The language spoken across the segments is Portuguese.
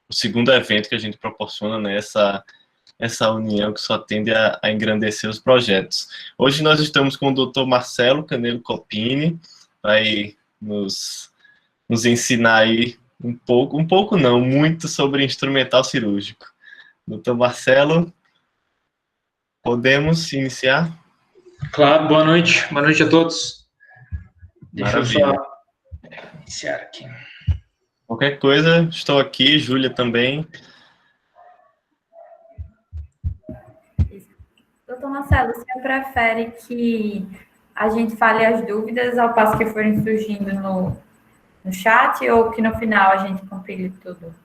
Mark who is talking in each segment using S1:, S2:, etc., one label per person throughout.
S1: o segundo evento que a gente proporciona, né, essa união que só tende a engrandecer os projetos. Hoje nós estamos com o Dr. Marcelo Canelo Copini, vai nos ensinar aí pouco não, muito sobre instrumental cirúrgico. Dr. Marcelo, podemos iniciar?
S2: Claro, boa noite a todos. Deixa
S1: Maravilha.
S2: eu só iniciar aqui.
S1: Qualquer coisa, estou aqui, Júlia também.
S3: Doutor Marcelo, o senhor prefere que a gente fale as dúvidas ao passo que forem surgindo no chat ou que no final a gente compile tudo?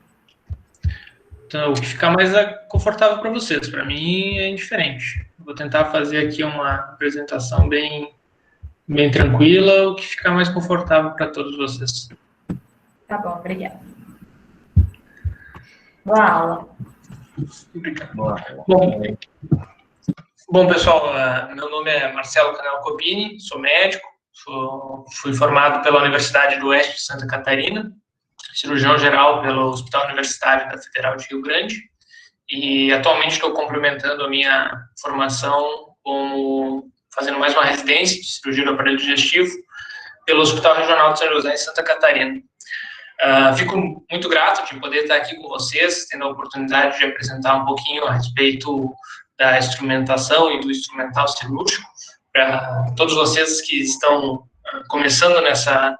S2: Então, o que ficar mais confortável para vocês. Para mim é indiferente. Vou tentar fazer aqui uma apresentação bem tranquila, o que ficar mais confortável para todos vocês.
S3: Tá bom, obrigada. Boa aula.
S2: Obrigado. Bom, pessoal, meu nome é Marcelo Canelo Copini, sou médico, fui formado pela Universidade do Oeste de Santa Catarina, cirurgião geral pelo Hospital Universitário da Federal de Rio Grande, e atualmente estou complementando a minha formação fazendo mais uma residência de cirurgia do aparelho digestivo pelo Hospital Regional de São José, em Santa Catarina. Fico muito grato de poder estar aqui com vocês, tendo a oportunidade de apresentar um pouquinho a respeito da instrumentação e do instrumental cirúrgico para todos vocês que estão começando nessa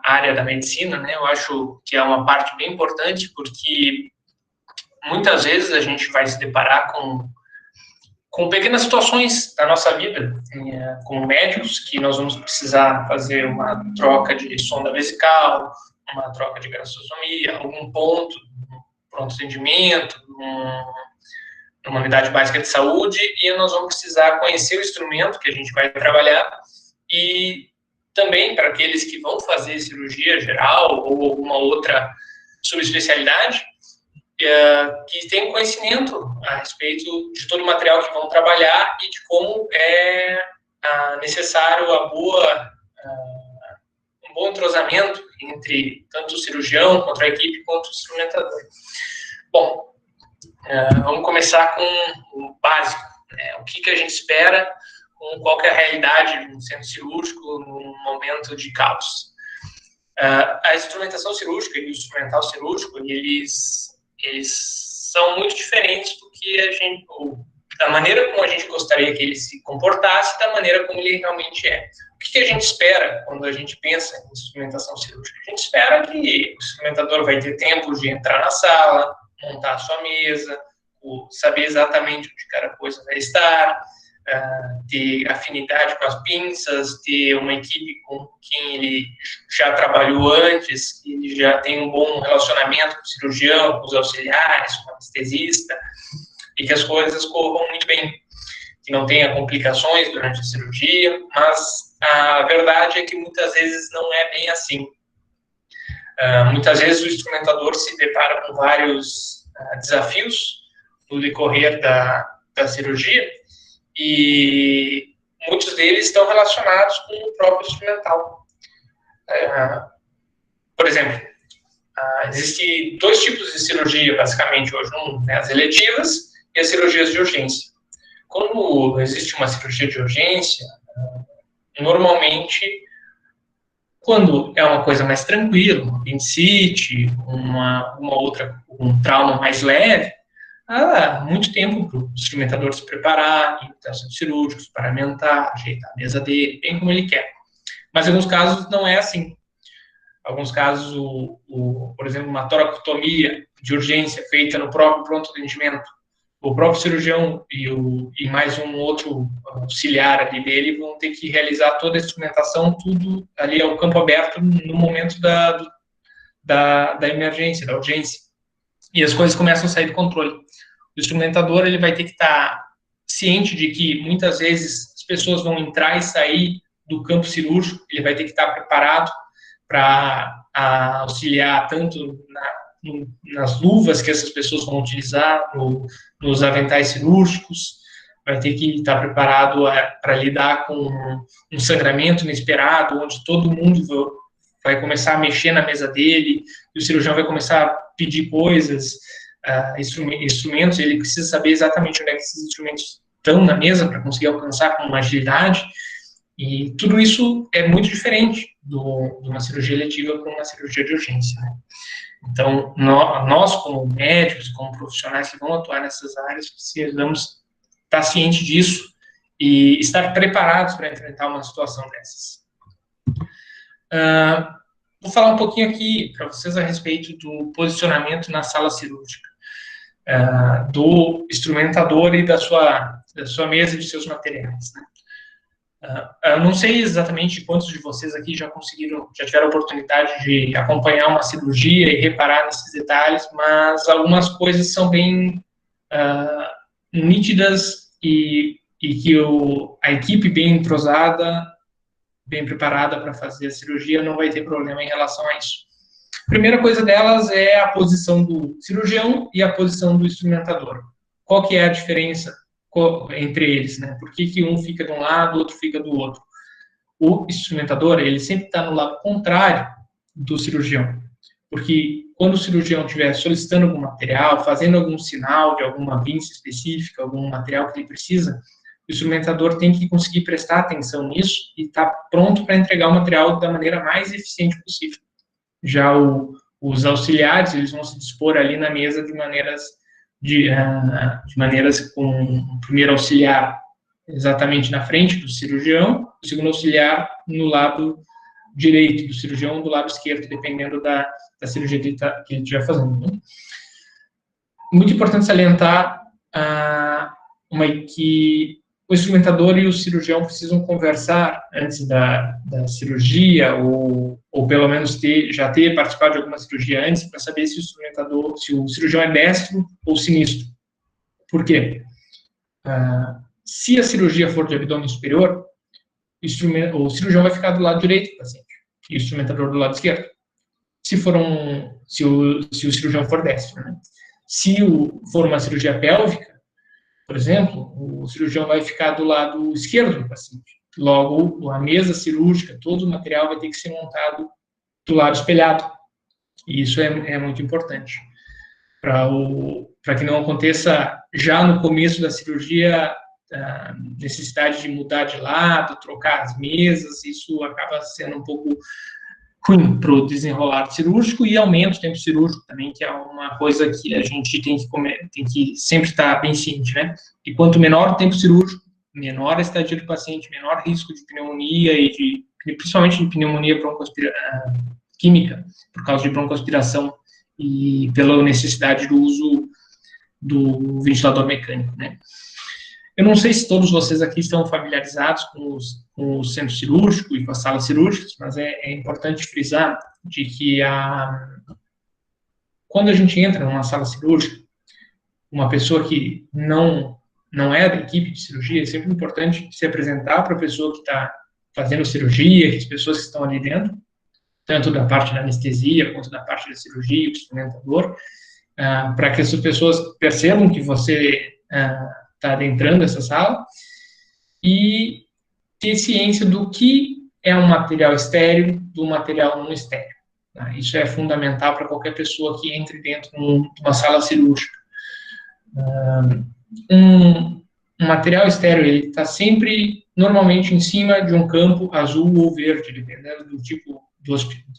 S2: área da medicina, né? Eu acho que é uma parte bem importante, porque muitas vezes a gente vai se deparar com pequenas situações da nossa vida, como médicos, que nós vamos precisar fazer uma troca de sonda vesical, uma troca de gastrostomia, algum ponto, pronto atendimento, numa unidade básica de saúde, e nós vamos precisar conhecer o instrumento que a gente vai trabalhar, e também para aqueles que vão fazer cirurgia geral ou alguma outra subespecialidade, que tem conhecimento a respeito de todo o material que vão trabalhar e de como é necessário um bom entrosamento entre tanto o cirurgião, quanto a equipe, quanto o instrumentador. Bom, vamos começar com o básico, né? O que a gente espera com qual que é a realidade de um centro cirúrgico num momento de caos. A instrumentação cirúrgica e o instrumental cirúrgico, eles são muito diferentes do que da maneira como a gente gostaria que ele se comportasse, da maneira como ele realmente é. O que a gente espera quando a gente pensa em instrumentação cirúrgica? A gente espera que o instrumentador vai ter tempo de entrar na sala, montar a sua mesa, saber exatamente onde cada coisa vai estar, ter afinidade com as pinças, ter uma equipe com quem ele já trabalhou antes, que ele já tem um bom relacionamento com o cirurgião, com os auxiliares, com o anestesista, e que as coisas corram muito bem, que não tenha complicações durante a cirurgia, mas a verdade é que muitas vezes não é bem assim. Muitas vezes o instrumentador se depara com vários desafios no decorrer da cirurgia, e muitos deles estão relacionados com o próprio instrumental. Por exemplo, existem dois tipos de cirurgia, basicamente, hoje, as eletivas e as cirurgias de urgência. Quando existe uma cirurgia de urgência, normalmente, quando é uma coisa mais tranquila, uma apendicite, um trauma mais leve, há muito tempo para o instrumentador se preparar, em utensílios cirúrgicos, paramentar, ajeitar a mesa dele, bem como ele quer. Mas em alguns casos não é assim. Em alguns casos, por exemplo, uma toracotomia de urgência feita no próprio pronto atendimento, o próprio cirurgião e mais um outro auxiliar ali dele vão ter que realizar toda a instrumentação, tudo ali ao campo aberto no momento da emergência, da urgência. E as coisas começam a sair do controle. O instrumentador ele vai ter que estar ciente de que muitas vezes as pessoas vão entrar e sair do campo cirúrgico, ele vai ter que estar preparado para auxiliar tanto nas luvas que essas pessoas vão utilizar, nos aventais cirúrgicos, vai ter que estar preparado para lidar com um sangramento inesperado, onde todo mundo vai começar a mexer na mesa dele, e o cirurgião vai começar a pedir coisas, instrumentos, ele precisa saber exatamente onde é que esses instrumentos estão na mesa para conseguir alcançar com uma agilidade, e tudo isso é muito diferente de uma cirurgia eletiva para uma cirurgia de urgência, né? Então, nós, como médicos, como profissionais que vão atuar nessas áreas, precisamos estar cientes disso e estar preparados para enfrentar uma situação dessas. Vou falar um pouquinho aqui para vocês a respeito do posicionamento na sala cirúrgica, do instrumentador e da sua mesa e de seus materiais, né? Eu não sei exatamente quantos de vocês aqui já tiveram a oportunidade de acompanhar uma cirurgia e reparar nesses detalhes, mas algumas coisas são bem nítidas e que a equipe bem entrosada, bem preparada para fazer a cirurgia, não vai ter problema em relação a isso. A primeira coisa delas é a posição do cirurgião e a posição do instrumentador. Qual que é a diferença entre eles, né? Por que um fica de um lado, o outro fica do outro? O instrumentador, ele sempre está no lado contrário do cirurgião, porque quando o cirurgião estiver solicitando algum material, fazendo algum sinal de alguma pinça específica, algum material que ele precisa, o instrumentador tem que conseguir prestar atenção nisso e estar pronto para entregar o material da maneira mais eficiente possível. Já os auxiliares, eles vão se dispor ali na mesa de maneiras com o primeiro auxiliar exatamente na frente do cirurgião, o segundo auxiliar no lado direito do cirurgião, do lado esquerdo, dependendo da cirurgia que ele estiver fazendo, né? Muito importante salientar que o instrumentador e o cirurgião precisam conversar antes da cirurgia, ou pelo menos já ter participado de alguma cirurgia antes, para saber se o cirurgião é destro ou sinistro. Por quê? Se a cirurgia for de abdômen superior, o cirurgião vai ficar do lado direito do paciente, e o instrumentador do lado esquerdo. Se o cirurgião for destro, né? Se for uma cirurgia pélvica, por exemplo, o cirurgião vai ficar do lado esquerdo do paciente. Logo, a mesa cirúrgica, todo o material vai ter que ser montado do lado espelhado. E isso é muito importante. Para que não aconteça, já no começo da cirurgia, a necessidade de mudar de lado, trocar as mesas, isso acaba sendo um pouco ruim para o desenrolar cirúrgico e aumenta o tempo cirúrgico também, que é uma coisa que a gente tem que sempre estar bem ciente, né? E quanto menor o tempo cirúrgico, menor a estadia do paciente, menor risco de pneumonia principalmente de pneumonia química, por causa de broncoaspiração e pela necessidade do uso do ventilador mecânico, né? Eu não sei se todos vocês aqui estão familiarizados com o centro cirúrgico e com as salas cirúrgicas, mas é importante frisar de que quando a gente entra numa sala cirúrgica, uma pessoa que não é da equipe de cirurgia, é sempre importante se apresentar para a pessoa que está fazendo cirurgia, as pessoas que estão ali dentro, tanto da parte da anestesia quanto da parte da cirurgia, o instrumentador, para que essas pessoas percebam que você está adentrando essa sala e ter ciência do que é um material estéril do material não estéril. Tá? Isso é fundamental para qualquer pessoa que entre dentro de uma sala cirúrgica. Um material estéril, ele está sempre, normalmente, em cima de um campo azul ou verde, dependendo do tipo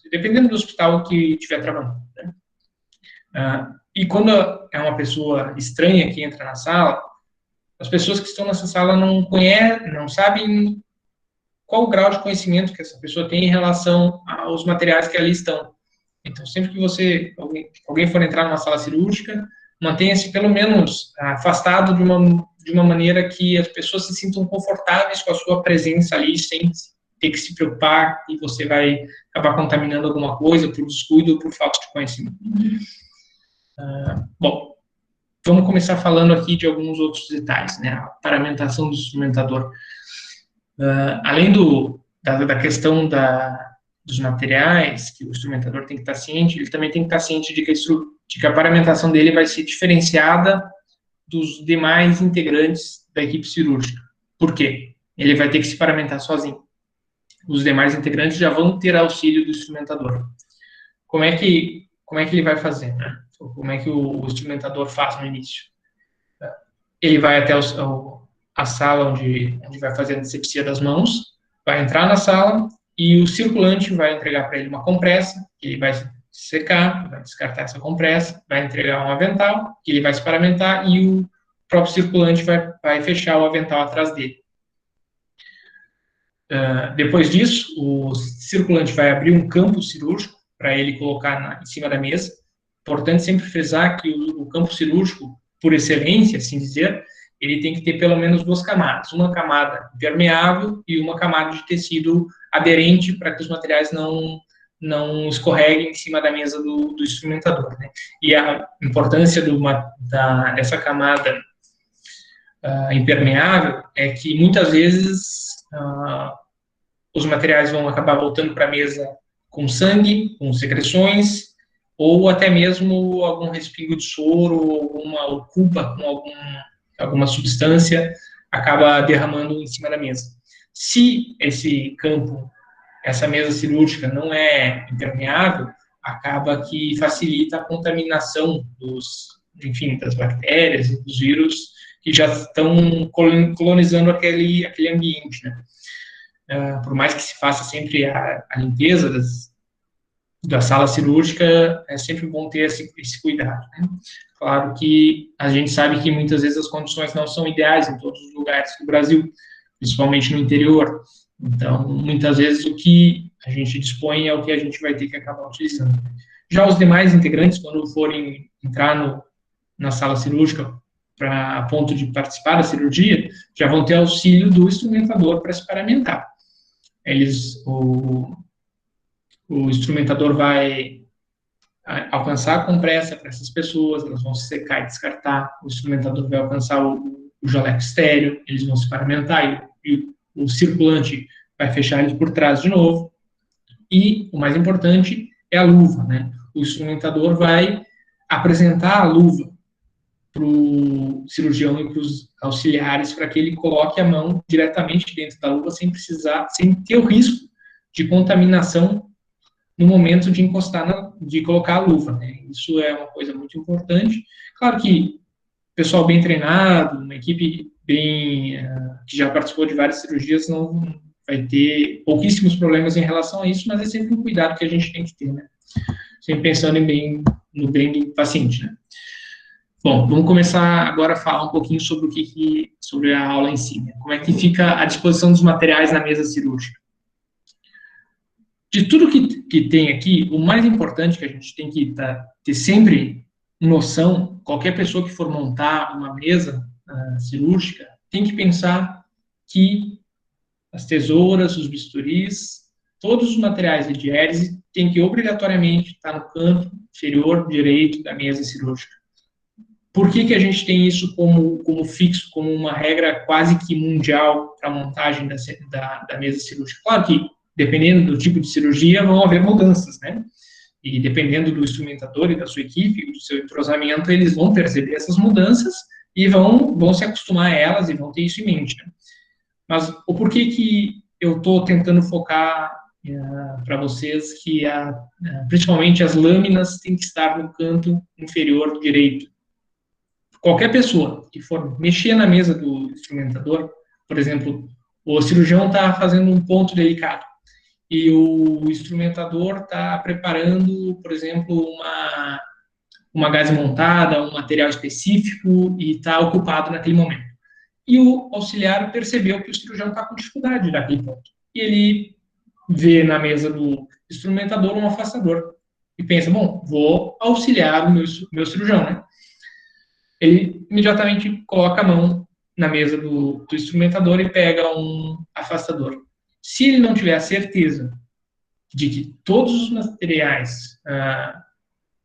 S2: dependendo do hospital que estiver trabalhando, né? E quando é uma pessoa estranha que entra na sala, as pessoas que estão nessa sala não sabem qual o grau de conhecimento que essa pessoa tem em relação aos materiais que ali estão. Então, sempre que alguém for entrar numa sala cirúrgica, mantenha-se pelo menos afastado de uma maneira que as pessoas se sintam confortáveis com a sua presença ali, sem ter que se preocupar e você vai acabar contaminando alguma coisa por descuido ou por falta de conhecimento. Bom, vamos começar falando aqui de alguns outros detalhes, né? A paramentação do instrumentador. Além da questão dos materiais, que o instrumentador tem que estar ciente, ele também tem que estar ciente de que a paramentação dele vai ser diferenciada dos demais integrantes da equipe cirúrgica. Por quê? Ele vai ter que se paramentar sozinho. os demais integrantes já vão ter auxílio do instrumentador. Como é que ele vai fazer, né? Como é que o instrumentador faz no início? Ele vai até a sala onde vai fazer a antisepsia das mãos, vai entrar na sala e o circulante vai entregar para ele uma compressa, que ele vai secar, vai descartar essa compressa, vai entregar um avental, que ele vai se paramentar e o próprio circulante vai fechar o avental atrás dele. Depois disso, o circulante vai abrir um campo cirúrgico para ele colocar em cima da mesa. Importante sempre frisar que o campo cirúrgico, por excelência, assim dizer, ele tem que ter pelo menos 2 camadas. Uma camada impermeável e uma camada de tecido aderente para que os materiais não escorreguem em cima da mesa do instrumentador, né? E a importância dessa camada impermeável é que muitas vezes os materiais vão acabar voltando para a mesa com sangue, com secreções, ou até mesmo algum respingo de soro, ou culpa com alguma substância, acaba derramando em cima da mesa. Se esse campo, essa mesa cirúrgica não é impermeável, acaba que facilita a contaminação das bactérias e dos vírus que já estão colonizando aquele ambiente, né? Por mais que se faça sempre a limpeza da sala cirúrgica, é sempre bom ter esse cuidado, né? Claro que a gente sabe que muitas vezes as condições não são ideais em todos os lugares do Brasil, principalmente no interior. Então, muitas vezes o que a gente dispõe é o que a gente vai ter que acabar utilizando. Já os demais integrantes, quando forem entrar na sala cirúrgica a ponto de participar da cirurgia, já vão ter auxílio do instrumentador para se paramentar. O instrumentador vai alcançar a compressa para essas pessoas, elas vão se secar e descartar, o instrumentador vai alcançar o jaleco estéreo, eles vão se paramentar e o circulante vai fechar eles por trás de novo. E o mais importante é a luva, né? O instrumentador vai apresentar a luva para o cirurgião e para os auxiliares para que ele coloque a mão diretamente dentro da luva sem ter o risco de contaminação no momento de de colocar a luva, né? Isso é uma coisa muito importante. Claro que pessoal bem treinado, uma equipe que já participou de várias cirurgias não vai ter pouquíssimos problemas em relação a isso, mas é sempre um cuidado que a gente tem que ter, né? Sempre pensando no bem do paciente, né? Bom, vamos começar agora a falar um pouquinho sobre sobre a aula em si, né? Como é que fica a disposição dos materiais na mesa cirúrgica. De tudo que tem aqui, o mais importante que a gente tem que ter sempre noção, qualquer pessoa que for montar uma mesa cirúrgica, tem que pensar que as tesouras, os bisturis, todos os materiais de diérese têm que obrigatoriamente estar no canto inferior direito da mesa cirúrgica. Por que a gente tem isso como fixo, como uma regra quase que mundial para a montagem da mesa cirúrgica? Claro que, dependendo do tipo de cirurgia, vão haver mudanças, né? E dependendo do instrumentador e da sua equipe, do seu entrosamento, eles vão perceber essas mudanças e vão se acostumar a elas e vão ter isso em mente, né? Mas o porquê que eu estou tentando focar para vocês que principalmente as lâminas têm que estar no canto inferior direito? Qualquer pessoa que for mexer na mesa do instrumentador, por exemplo, o cirurgião está fazendo um ponto delicado e o instrumentador está preparando, por exemplo, uma gase montada, um material específico e está ocupado naquele momento. E o auxiliar percebeu que o cirurgião está com dificuldade naquele ponto. E ele vê na mesa do instrumentador um afastador e pensa, bom, vou auxiliar o meu cirurgião, né? Ele imediatamente coloca a mão na mesa do instrumentador e pega um afastador. Se ele não tiver a certeza de que todos os materiais,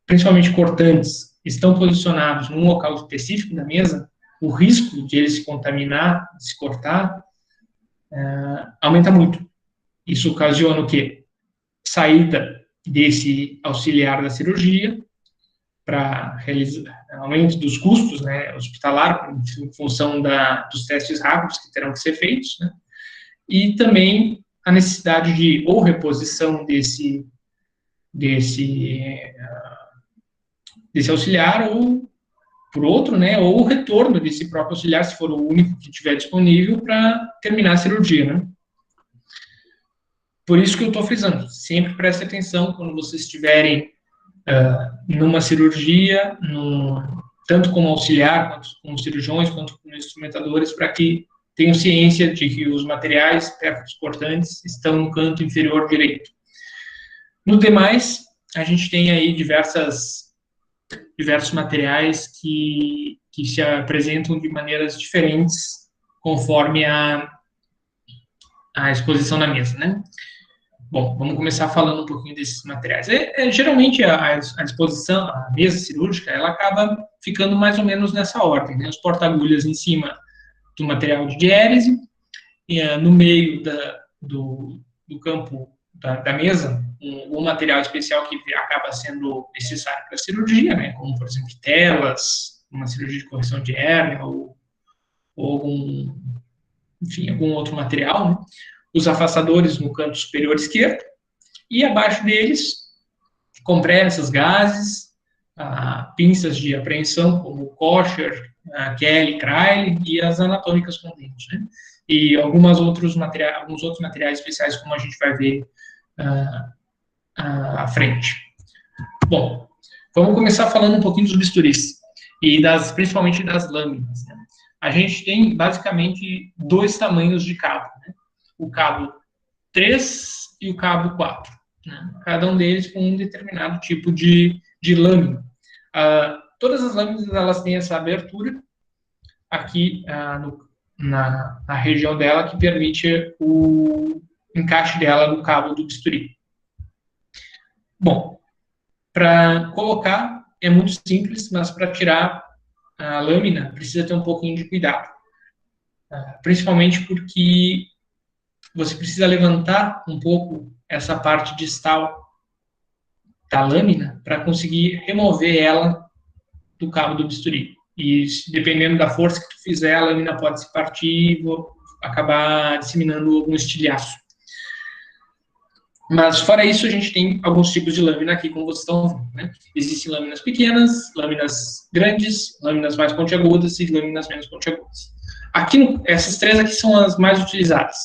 S2: principalmente cortantes, estão posicionados num local específico da mesa, o risco de ele se contaminar, de se cortar, aumenta muito. Isso ocasiona o quê? Saída desse auxiliar da cirurgia, para realizar aumento dos custos, né, hospitalar, em função dos testes rápidos que terão que ser feitos, né, e também a necessidade de ou reposição desse auxiliar, ou por outro, né, ou o retorno desse próprio auxiliar, se for o único que tiver disponível, para terminar a cirurgia, né? Por isso que eu estou frisando, sempre preste atenção quando vocês estiverem numa cirurgia, tanto como auxiliar, quanto como cirurgiões, quanto como instrumentadores, para que tenham ciência de que os materiais percuscortantes estão no canto inferior direito. No demais, a gente tem aí diversos materiais que se apresentam de maneiras diferentes conforme a exposição na mesa, né? Bom, vamos começar falando um pouquinho desses materiais. Geralmente, a exposição, a mesa cirúrgica, ela acaba ficando mais ou menos nessa ordem, né? Os porta-agulhas em cima do material de diérese, e no meio do campo da mesa, um material especial que acaba sendo necessário para a cirurgia, né? Como, por exemplo, telas, uma cirurgia de correção de hérnia, ou algum outro material, né? Os afastadores no canto superior esquerdo, e abaixo deles, compressas, gases, pinças de apreensão, como o Kosher, Kelly, Kraile, e as anatômicas com dente, né? E alguns outros materiais especiais, como a gente vai ver à frente. Bom, vamos começar falando um pouquinho dos bisturis, e principalmente das lâminas, né? A gente tem, basicamente, 2 tamanhos de cabo, né? O cabo 3 e o cabo 4, né? Cada um deles com um determinado tipo de lâmina. Todas as lâminas, elas têm essa abertura aqui na região dela, que permite o encaixe dela no cabo do bisturi. Bom, para colocar é muito simples, mas para tirar a lâmina precisa ter um pouquinho de cuidado. Principalmente porque você precisa levantar um pouco essa parte distal da lâmina para conseguir remover ela do cabo do bisturi. E dependendo da força que tu fizer, a lâmina pode se partir e acabar disseminando algum estilhaço. Mas, fora isso, a gente tem alguns tipos de lâmina aqui, como vocês estão vendo, né? Existem lâminas pequenas, lâminas grandes, lâminas mais pontiagudas e lâminas menos pontiagudas. Aqui, essas 3 aqui são as mais utilizadas.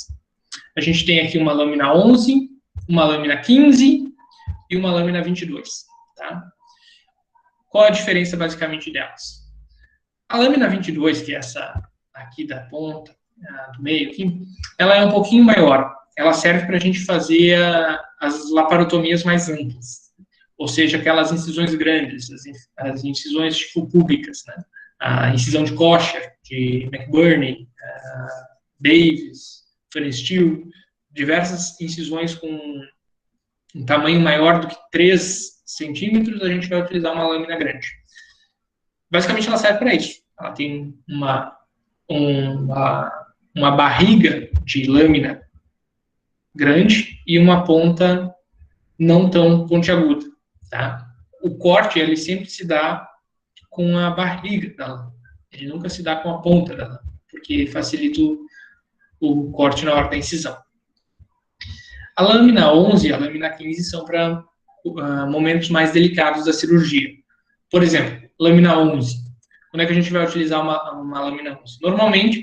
S2: A gente tem aqui uma lâmina 11, uma lâmina 15 e uma lâmina 22, tá? Qual a diferença, basicamente, delas? A lâmina 22, que é essa aqui da ponta, do meio aqui, ela é um pouquinho maior. Ela serve para a gente fazer as laparotomias mais amplas, ou seja, aquelas incisões grandes, as incisões tipo públicas, né? A incisão de Kosher, de McBurney, Davis, Fenesteel, diversas incisões com um tamanho maior do que 3 centímetros, a gente vai utilizar uma lâmina grande. Basicamente, ela serve para isso. Ela tem uma barriga de lâmina grande e uma ponta não tão pontiaguda, tá? O corte, ele sempre se dá com a barriga da lâmina. Ele nunca se dá com a ponta da lâmina, porque facilita o corte na hora da incisão. A lâmina 11 e a lâmina 15 são para momentos mais delicados da cirurgia. Por exemplo, lâmina 11. Quando é que a gente vai utilizar uma lâmina 11? Normalmente,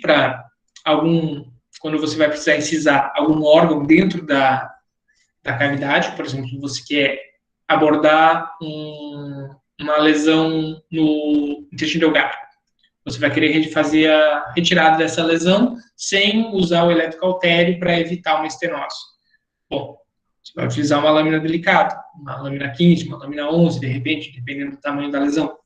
S2: quando você vai precisar incisar algum órgão dentro da cavidade, por exemplo, você quer abordar uma lesão no intestino delgado. Você vai querer fazer a retirada dessa lesão sem usar o eletrocautério para evitar uma estenose. Bom, você vai utilizar uma lâmina delicada, uma lâmina 15, uma lâmina 11, de repente, dependendo do tamanho da lesão.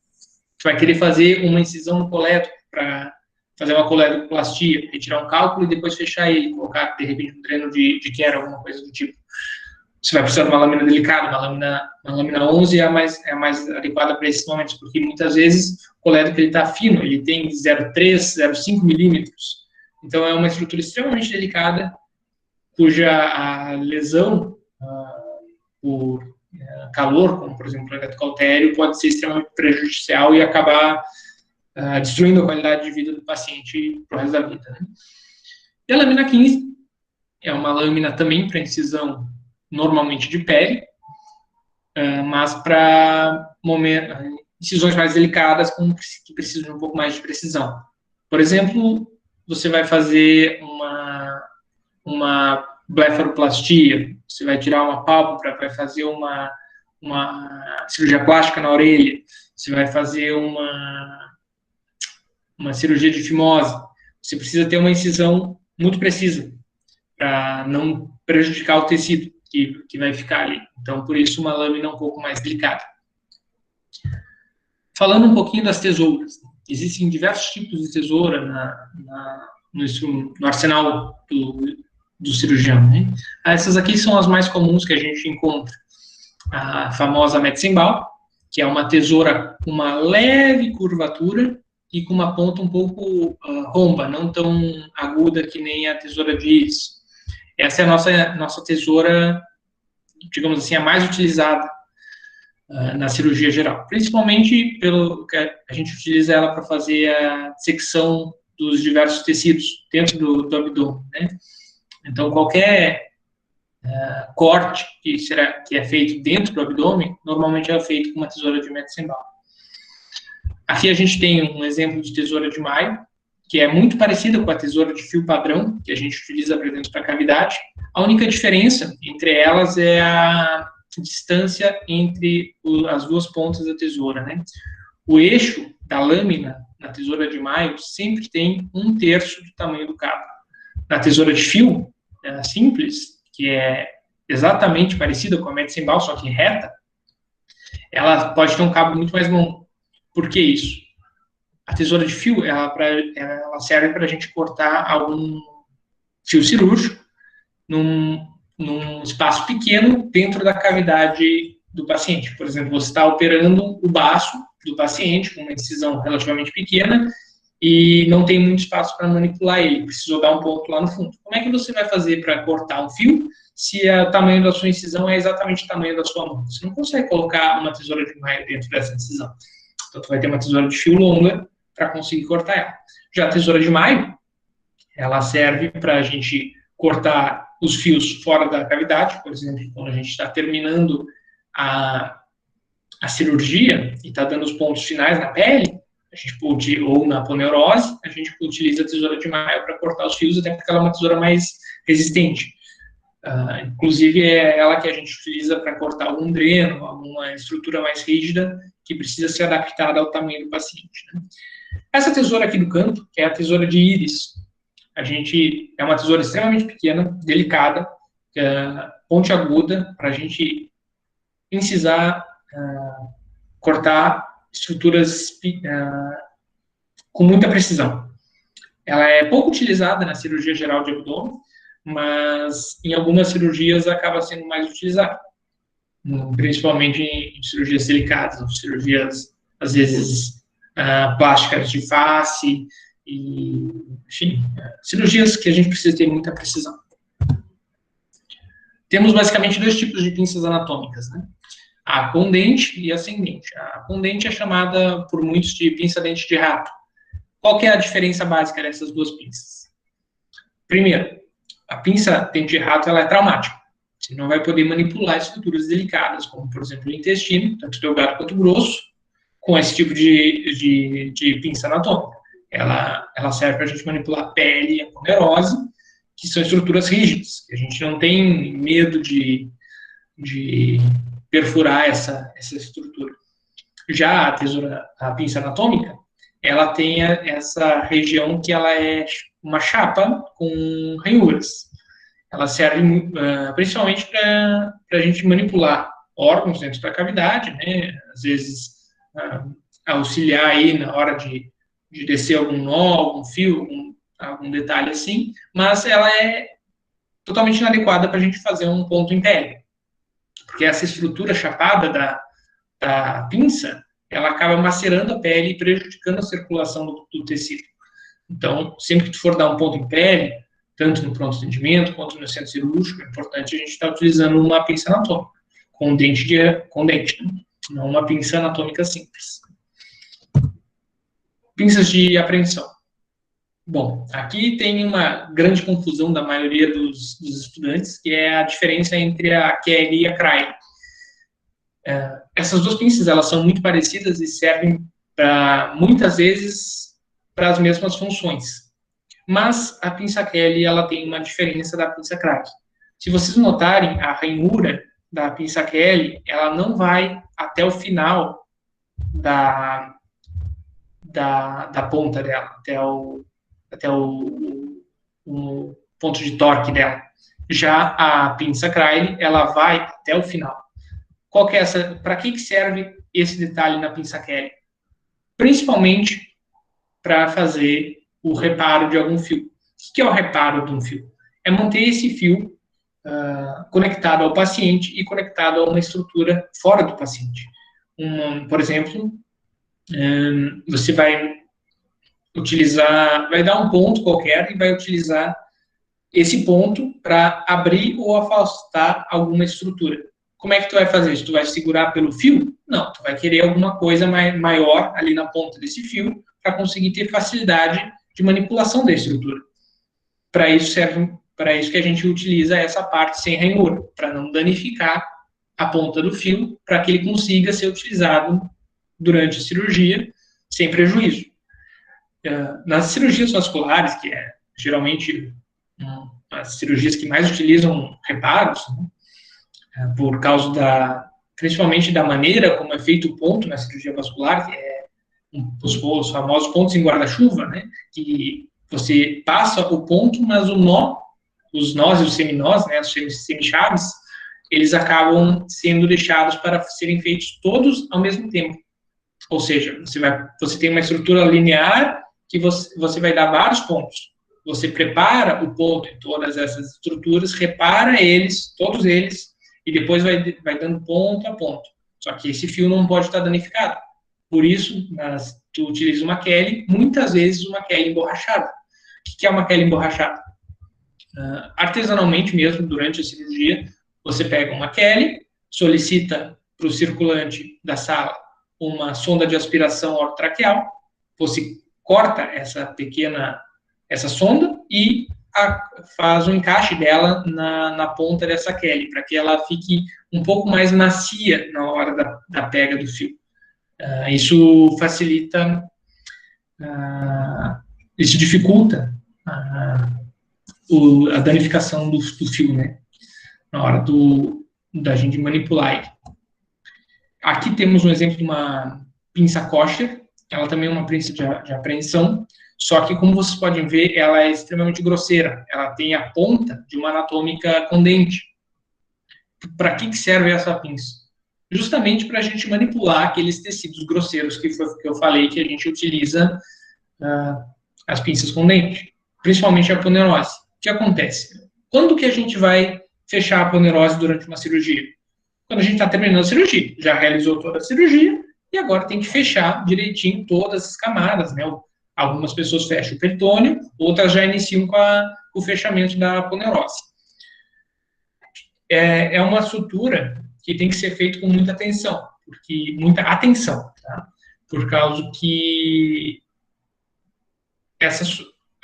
S2: Você vai querer fazer uma incisão no colédoco para fazer uma coledoplastia, retirar um cálculo e depois fechar ele, colocar, de repente, um dreno de Kerr, alguma coisa do tipo. Você vai precisar de uma lâmina delicada, uma lâmina 11 é a mais adequada para esses momentos, porque muitas vezes o colédoco está fino, ele tem 0,3, 0,5 milímetros. Então, é uma estrutura extremamente delicada, cuja a lesão por calor, como, por exemplo, o eletrocautério, pode ser extremamente prejudicial e acabar destruindo a qualidade de vida do paciente para o resto da vida, né? E a lâmina 15 é uma lâmina também para incisão normalmente de pele, mas para incisões mais delicadas, que precisam de um pouco mais de precisão. Por exemplo, você vai fazer uma blefaroplastia, você vai tirar uma pálpebra, vai fazer uma cirurgia plástica na orelha, você vai fazer uma cirurgia de fimose, você precisa ter uma incisão muito precisa, para não prejudicar o tecido que vai ficar ali. Então, por isso, uma lâmina um pouco mais delicada. Falando um pouquinho das tesouras, existem diversos tipos de tesoura no arsenal do cirurgião, né? Essas aqui são as mais comuns que a gente encontra. A famosa Metzenbaum, que é uma tesoura com uma leve curvatura e com uma ponta um pouco romba, não tão aguda que nem a tesoura de íris. Essa é a nossa tesoura, digamos assim, a mais utilizada na cirurgia geral. Principalmente pelo que a gente utiliza ela para fazer a secção dos diversos tecidos dentro do abdômen, né? Então, qualquer corte que é feito dentro do abdômen, normalmente é feito com uma tesoura de Metzenbaum. Aqui a gente tem um exemplo de tesoura de Maio, que é muito parecida com a tesoura de fio padrão, que a gente utiliza para dentro da cavidade. A única diferença entre elas é a distância entre as duas pontas da tesoura, né? O eixo da lâmina na tesoura de Maio sempre tem 1/3 do tamanho do cabo. Na tesoura de fio simples, que é exatamente parecida com a Metzenbaum, só que reta, ela pode ter um cabo muito mais longo. Por que isso? A tesoura de fio, ela serve para a gente cortar algum fio cirúrgico num espaço pequeno dentro da cavidade do paciente. Por exemplo, você está operando o baço do paciente com uma incisão relativamente pequena e não tem muito espaço para manipular ele, precisou dar um ponto lá no fundo. Como é que você vai fazer para cortar um fio se o tamanho da sua incisão é exatamente o tamanho da sua mão? Você não consegue colocar uma tesoura de Maio dentro dessa incisão. Então, você vai ter uma tesoura de fio longa para conseguir cortar ela. Já a tesoura de Maio, ela serve para a gente cortar os fios fora da cavidade, por exemplo, quando a gente está terminando a cirurgia e está dando os pontos finais na pele, a gente pode, ou na aponeurose, a gente utiliza a tesoura de Maio para cortar os fios, até porque ela é uma tesoura mais resistente. Inclusive, é ela que a gente utiliza para cortar algum dreno, alguma estrutura mais rígida que precisa ser adaptada ao tamanho do paciente, né? Essa tesoura aqui do canto, que é a tesoura de íris, é uma tesoura extremamente pequena, delicada, pontiaguda, para a gente incisar, cortar estruturas com muita precisão. Ela é pouco utilizada na cirurgia geral de abdômen, mas em algumas cirurgias acaba sendo mais utilizada, principalmente em cirurgias delicadas, ou cirurgias, às vezes, plásticas de face, e, enfim, cirurgias que a gente precisa ter muita precisão. Temos basicamente 2 tipos de pinças anatômicas, né? A condente e ascendente. A condente é chamada por muitos de pinça-dente de rato. Qual que é a diferença básica dessas 2 pinças? Primeiro, a pinça-dente de rato ela é traumática. Você não vai poder manipular estruturas delicadas, como, por exemplo, o intestino, tanto delgado quanto grosso, com esse tipo de pinça anatômica. Ela serve para a gente manipular pele e aponeurose, que são estruturas rígidas, que a gente não tem medo de perfurar essa estrutura. Já a pinça anatômica, ela tem essa região que ela é uma chapa com ranhuras. Ela serve principalmente para a gente manipular órgãos dentro da cavidade, né? Às vezes auxiliar aí na hora de descer algum nó, algum fio, algum detalhe assim, mas ela é totalmente inadequada para a gente fazer um ponto em pele, porque essa estrutura chapada da pinça, ela acaba macerando a pele e prejudicando a circulação do tecido. Então, sempre que tu for dar um ponto em pele, tanto no pronto atendimento quanto no centro cirúrgico, é importante a gente estar utilizando uma pinça anatômica, com dente, né? Não uma pinça anatômica simples. Pinças de apreensão. Bom, aqui tem uma grande confusão da maioria dos estudantes, que é a diferença entre a Kelly e a Cray. Essas duas pinças, elas são muito parecidas e servem, muitas vezes, para as mesmas funções. Mas a pinça Kelly, ela tem uma diferença da pinça Cray. Se vocês notarem, a ranhura da pinça Kelly, ela não vai até o final da ponta dela, até o ponto de torque dela. Já a pinça Cray, ela vai até o final. Qual que é essa? Para que serve esse detalhe na pinça Kelly? Principalmente para fazer o reparo de algum fio. O que é o reparo de um fio? É manter esse fio conectado ao paciente e conectado a uma estrutura fora do paciente. Por exemplo, você vai dar um ponto qualquer e vai utilizar esse ponto para abrir ou afastar alguma estrutura. Como é que tu vai fazer isso? Tu vai segurar pelo fio? Não, tu vai querer alguma coisa maior ali na ponta desse fio para conseguir ter facilidade de manipulação da estrutura. Para isso que a gente utiliza essa parte sem ranhura, para não danificar a ponta do fio, para que ele consiga ser utilizado durante a cirurgia sem prejuízo. Nas cirurgias vasculares, que é geralmente as cirurgias que mais utilizam reparos, né, por causa principalmente da maneira como é feito o ponto na cirurgia vascular, que é os famosos pontos em guarda-chuva, né, que você passa o ponto, mas os nós e os seminós, né, os semichaves, eles acabam sendo deixados para serem feitos todos ao mesmo tempo. Ou seja, você tem uma estrutura linear que você vai dar vários pontos. Você prepara o ponto em todas essas estruturas, repara eles, todos eles, e depois vai dando ponto a ponto. Só que esse fio não pode estar danificado. Por isso, tu utiliza uma Kelly, muitas vezes uma Kelly emborrachada. O que é uma Kelly emborrachada? Artesanalmente mesmo, durante a cirurgia, você pega uma Kelly, solicita para o circulante da sala uma sonda de aspiração orotraqueal, você corta essa sonda e faz o encaixe dela na ponta dessa Kelly, para que ela fique um pouco mais macia na hora da pega do fio. Isso facilita, isso dificulta a danificação do fio, né, na hora da gente manipular ele. Aqui temos um exemplo de uma pinça kosher, ela também é uma pinça de apreensão, só que, como vocês podem ver, ela é extremamente grosseira, ela tem a ponta de uma anatômica com dente. Para que serve essa pinça? Justamente para a gente manipular aqueles tecidos grosseiros que eu falei que a gente utiliza as pinças com dente, principalmente a aponeurose. O que acontece? Quando que a gente vai fechar a aponeurose durante uma cirurgia? Quando a gente está terminando a cirurgia, já realizou toda a cirurgia e agora tem que fechar direitinho todas as camadas, né? Algumas pessoas fecham o peritônio, outras já iniciam com o fechamento da aponeurose. É uma sutura que tem que ser feita com muita atenção, tá? Por causa que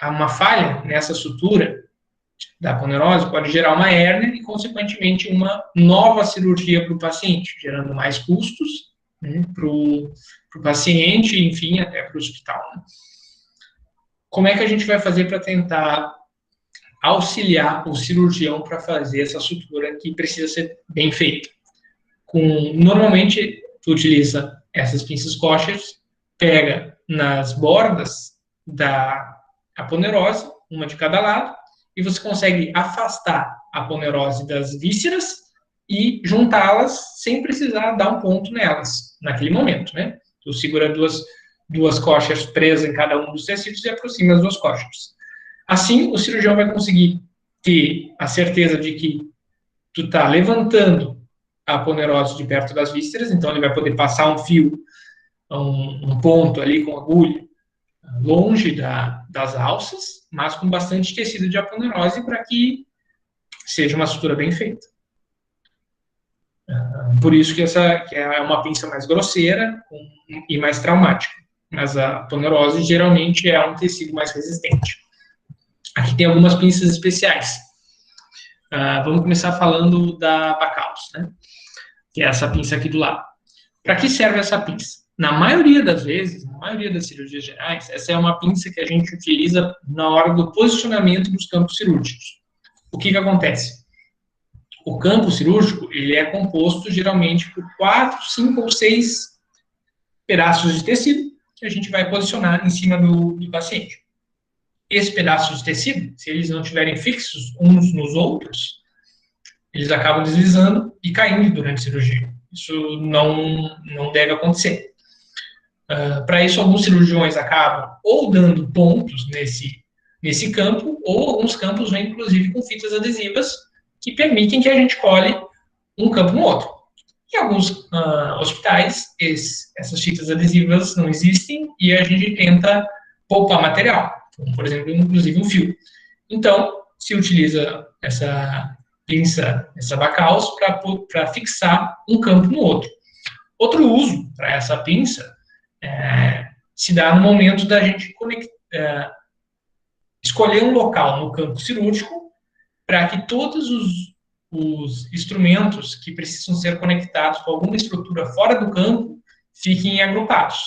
S2: uma falha nessa sutura da aponeurose pode gerar uma hérnia e, consequentemente, uma nova cirurgia para o paciente, gerando mais custos, né, para o paciente, enfim, até para o hospital. Né? Como é que a gente vai fazer para tentar auxiliar o cirurgião para fazer essa sutura que precisa ser bem feita? Normalmente, tu utiliza essas pinças koshers, pega nas bordas da aponeurose, uma de cada lado, e você consegue afastar a aponeurose das vísceras e juntá-las sem precisar dar um ponto nelas, naquele momento, né? Tu segura duas koshers presas em cada um dos tecidos e aproxima as duas koshers. Assim, o cirurgião vai conseguir ter a certeza de que tu está levantando a aponeurose de perto das vísceras, então ele vai poder passar um fio, um ponto ali com agulha, longe das alças, mas com bastante tecido de aponeurose para que seja uma sutura bem feita. Por isso que essa é uma pinça mais grosseira e mais traumática. mas a aponeurose geralmente é um tecido mais resistente. Aqui tem algumas pinças especiais. Vamos começar falando da Bacallus, né? Que é essa pinça aqui do lado. Para que serve essa pinça? Na maioria das vezes, na maioria das cirurgias gerais, essa é uma pinça que a gente utiliza na hora do posicionamento dos campos cirúrgicos. O que acontece? O campo cirúrgico, ele é composto geralmente por 4, 5 ou 6 pedaços de tecido que a gente vai posicionar em cima do paciente. Esses pedaços de tecido, se eles não estiverem fixos uns nos outros, eles acabam deslizando e caindo durante a cirurgia. Isso não deve acontecer. Para isso, alguns cirurgiões acabam ou dando pontos nesse campo, ou alguns campos vêm, inclusive, com fitas adesivas que permitem que a gente cole um campo no outro. Em alguns hospitais, essas fitas adesivas não existem e a gente tenta poupar material, como, por exemplo, inclusive um fio. Então, se utiliza essa pinça, essa Bacallus, para fixar um campo no outro. Outro uso para essa pinça se dá no momento da gente escolher um local no campo cirúrgico para que todos os instrumentos que precisam ser conectados com alguma estrutura fora do campo fiquem agrupados.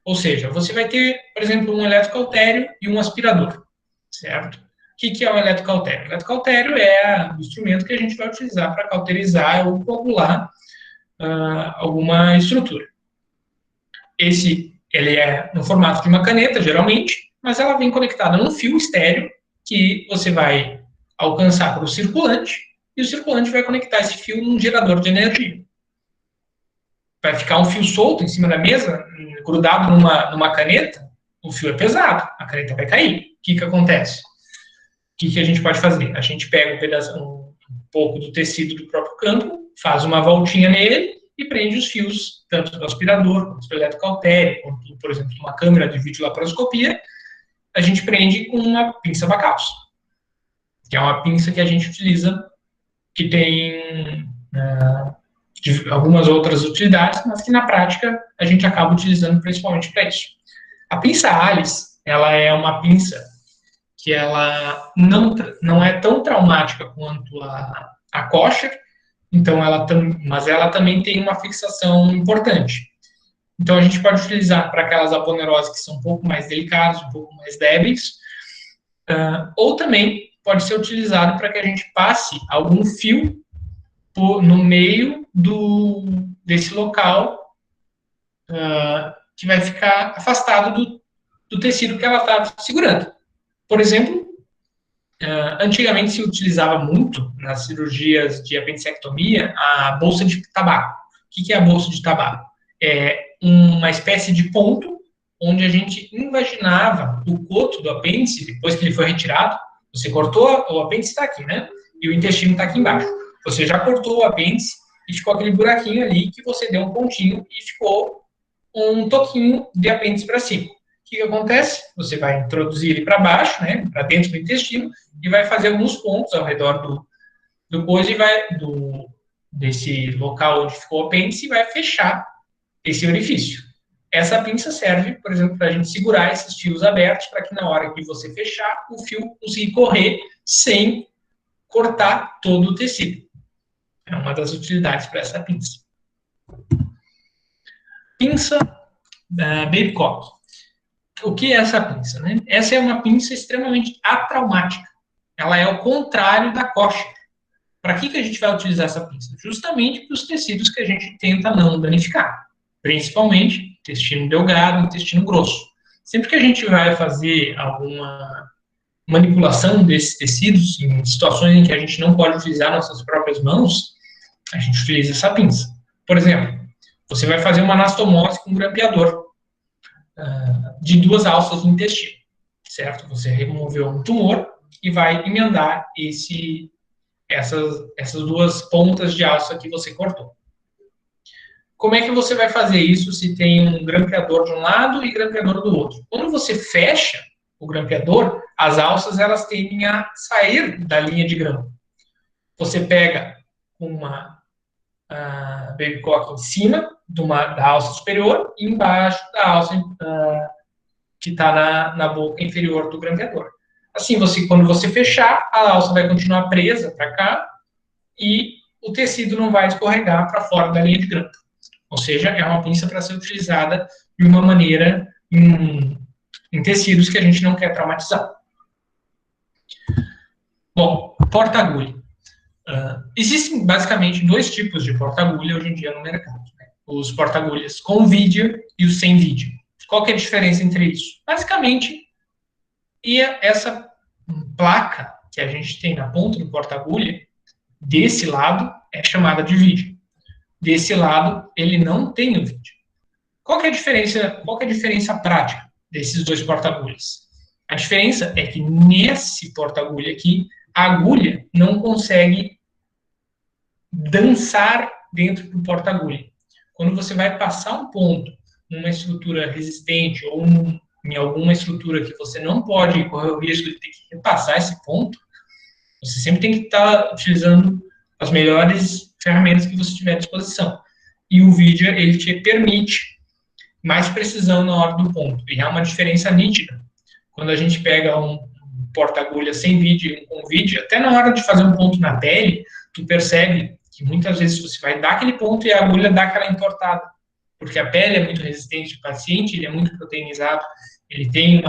S2: Ou seja, você vai ter, por exemplo, um eletrocautério e um aspirador, certo? O que é o eletrocautério? O eletrocautério é o instrumento que a gente vai utilizar para cauterizar ou coagular alguma estrutura. Ele é no formato de uma caneta, geralmente, mas ela vem conectada num fio estéreo que você vai alcançar para o circulante e o circulante vai conectar esse fio num gerador de energia. Vai ficar um fio solto em cima da mesa, grudado numa caneta, o fio é pesado, a caneta vai cair. O que acontece? O que a gente pode fazer? A gente pega um pouco do tecido do próprio campo, faz uma voltinha nele e prende os fios, tanto do aspirador, quanto do eletrocautério, quanto, por exemplo, uma câmera de videolaparoscopia, a gente prende com uma pinça Bacallus, que é uma pinça que a gente utiliza, que tem algumas outras utilidades, mas que na prática a gente acaba utilizando principalmente para isso. A pinça Alice, ela é uma pinça que ela não é tão traumática quanto a Kosher, então mas ela também tem uma fixação importante. Então a gente pode utilizar para aquelas aponeuroses que são um pouco mais delicadas, um pouco mais débeis, ou também pode ser utilizado para que a gente passe algum fio no meio desse local que vai ficar afastado do tecido que ela está segurando. Por exemplo, antigamente se utilizava muito nas cirurgias de apendicectomia a bolsa de tabaco. O que é a bolsa de tabaco? É uma espécie de ponto onde a gente invaginava o coto do apêndice, depois que ele foi retirado. Você cortou, o apêndice está aqui, né? E o intestino está aqui embaixo. Você já cortou o apêndice e ficou aquele buraquinho ali que você deu um pontinho e ficou um toquinho de apêndice para cima. O que acontece? Você vai introduzir ele para baixo, né, para dentro do intestino, e vai fazer alguns pontos ao redor do coisa e desse local onde ficou o apêndice e vai fechar esse orifício. Essa pinça serve, por exemplo, para a gente segurar esses fios abertos para que na hora que você fechar, o fio consiga correr sem cortar todo o tecido. É uma das utilidades para essa pinça. Pinça Babcock. O que é essa pinça? Né? Essa é uma pinça extremamente atraumática. Ela é o contrário da Kosher. Para que a gente vai utilizar essa pinça? Justamente para os tecidos que a gente tenta não danificar. Principalmente intestino delgado e intestino grosso. Sempre que a gente vai fazer alguma manipulação desses tecidos, em situações em que a gente não pode utilizar nossas próprias mãos, a gente utiliza essa pinça. Por exemplo, você vai fazer uma anastomose com um grampeador de 2 alças do intestino, certo? Você removeu um tumor e vai emendar essas 2 pontas de alça que você cortou. Como é que você vai fazer isso se tem um grampeador de um lado e grampeador do outro? Quando você fecha o grampeador, as alças elas tendem a sair da linha de grampo. Você pega uma Babcock em cima da alça superior e embaixo da alça que está na boca inferior do grampeador. Assim, quando você fechar, a alça vai continuar presa para cá e o tecido não vai escorregar para fora da linha de grampo. Ou seja, é uma pinça para ser utilizada de uma maneira em tecidos que a gente não quer traumatizar. Bom, porta-agulha. Existem basicamente 2 tipos de porta-agulha hoje em dia no mercado, né? Os porta-agulhas com vídeo e os sem vídeo. Qual que é a diferença entre isso? Basicamente, essa placa que a gente tem na ponta do porta-agulha, desse lado, é chamada de vídeo. Desse lado, ele não tem o vídeo. Qual que é a diferença prática desses 2 porta-agulhas? A diferença é que nesse porta-agulha aqui, a agulha não consegue dançar dentro do porta-agulha. Quando você vai passar um ponto numa estrutura resistente ou em alguma estrutura que você não pode correr o risco de ter que repassar esse ponto, você sempre tem que estar utilizando as melhores ferramentas que você tiver à disposição. E o vídeo, ele te permite mais precisão na hora do ponto. E há uma diferença nítida. Quando a gente pega um porta-agulha sem vídeo e um com vídeo, até na hora de fazer um ponto na pele, tu percebe que muitas vezes você vai dar aquele ponto e a agulha dá aquela entortada. Porque a pele é muito resistente, o paciente ele é muito proteinizado, ele tem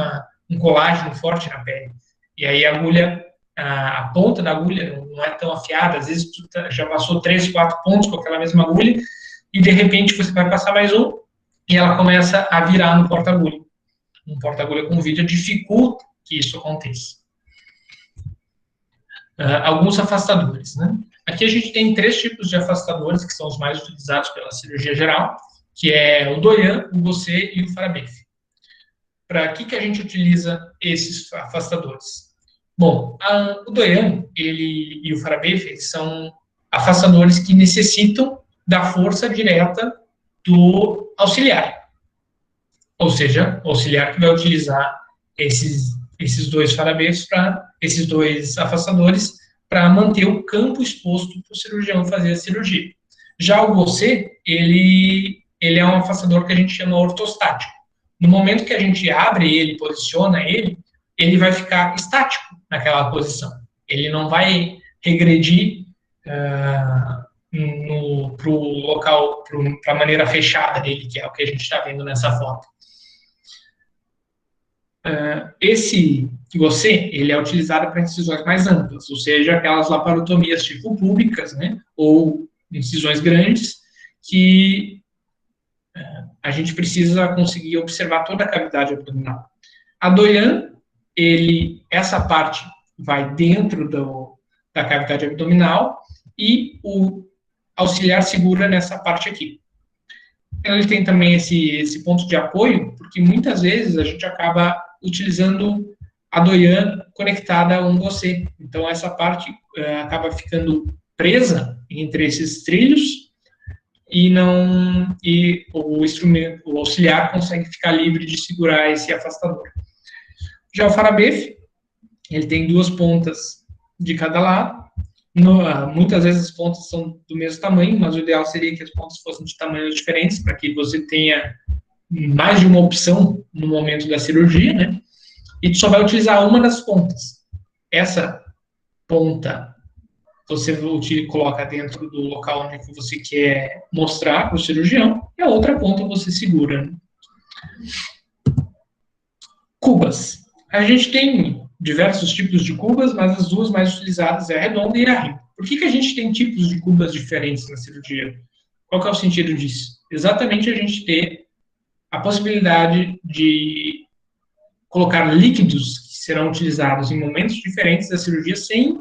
S2: um colágeno forte na pele. E aí a agulha, a ponta da agulha não é tão afiada, às vezes tu já passou 3, 4 pontos com aquela mesma agulha, e de repente você vai passar mais um, e ela começa a virar no porta-agulha. Um porta-agulha com vídeo dificulta que isso aconteça. Alguns afastadores, né? Aqui a gente tem 3 tipos de afastadores, que são os mais utilizados pela cirurgia geral, que é o Doyan, o Gosset e o Farabef. Para que a gente utiliza esses afastadores? Bom, o Doyan e o Farabef, eles são afastadores que necessitam da força direta do auxiliar. Ou seja, o auxiliar que vai utilizar esses 2 Farabefs, esses 2 afastadores, para manter o campo exposto para o cirurgião fazer a cirurgia. Já o Gosset, ele é um afastador que a gente chama ortostático. No momento que a gente abre ele, posiciona ele vai ficar estático naquela posição. Ele não vai regredir para o local, para a maneira fechada dele, que é o que a gente está vendo nessa foto. Esse Gosset, ele é utilizado para incisões mais amplas, ou seja, aquelas laparotomias tipo públicas, né, ou incisões grandes, que a gente precisa conseguir observar toda a cavidade abdominal. A Doyan, essa parte vai dentro da cavidade abdominal e o auxiliar segura nessa parte aqui. Ele tem também esse ponto de apoio, porque muitas vezes a gente acaba utilizando a Doyan conectada a um Gosset. Então, essa parte acaba ficando presa entre esses trilhos e o auxiliar consegue ficar livre de segurar esse afastador. Já o Farabef, ele tem 2 pontas de cada lado. Muitas vezes as pontas são do mesmo tamanho, mas o ideal seria que as pontas fossem de tamanhos diferentes, para que você tenha mais de uma opção no momento da cirurgia, né? E tu só vai utilizar uma das pontas. Essa ponta você coloca dentro do local onde você quer mostrar para o cirurgião, e a outra ponta você segura, né? Cubas. A gente tem diversos tipos de cubas, mas as 2 mais utilizadas é a redonda e a rim. Por que a gente tem tipos de cubas diferentes na cirurgia? Qual que é o sentido disso? Exatamente a gente ter a possibilidade de colocar líquidos que serão utilizados em momentos diferentes da cirurgia sem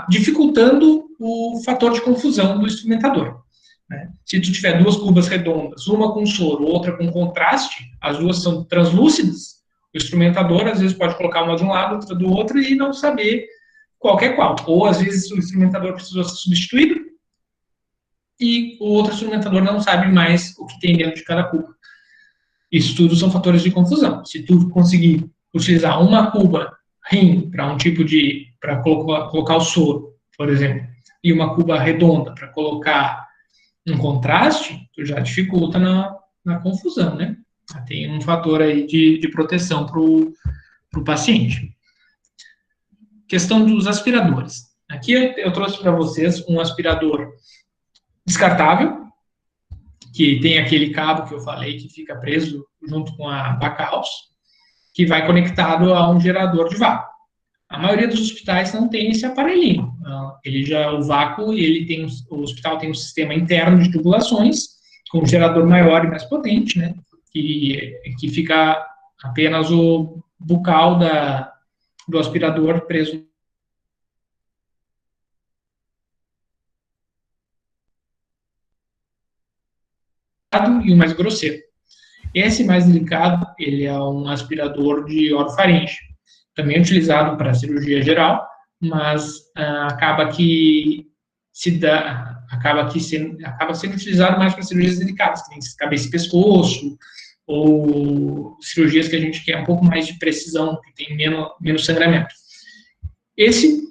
S2: dificultando o fator de confusão do instrumentador, né? Se tu tiver 2 cubas redondas, uma com soro, outra com contraste, as 2 são translúcidas, o instrumentador às vezes pode colocar uma de um lado, outra do outro e não saber qual que é qual. Ou às vezes o instrumentador precisou ser substituído e o outro instrumentador não sabe mais o que tem dentro de cada cuba. Isso tudo são fatores de confusão. Se tu conseguir utilizar uma cuba rim para um tipo para colocar o soro, por exemplo, e uma cuba redonda para colocar um contraste, tu já dificulta na confusão, né? Tem um fator aí de proteção para o paciente. Questão dos aspiradores. Aqui eu trouxe para vocês um aspirador descartável, que tem aquele cabo que eu falei que fica preso junto com a bacaus, que vai conectado a um gerador de vácuo. A maioria dos hospitais não tem esse aparelhinho. O vácuo, o hospital tem um sistema interno de tubulações, com um gerador maior e mais potente, né? Que fica apenas o bucal do aspirador preso. E o mais grosseiro. Esse mais delicado, ele é um aspirador de orofaringe, também utilizado para cirurgia geral, mas acaba sendo utilizado mais para cirurgias delicadas, que tem cabeça e pescoço, ou cirurgias que a gente quer um pouco mais de precisão, que tem menos sangramento. Esse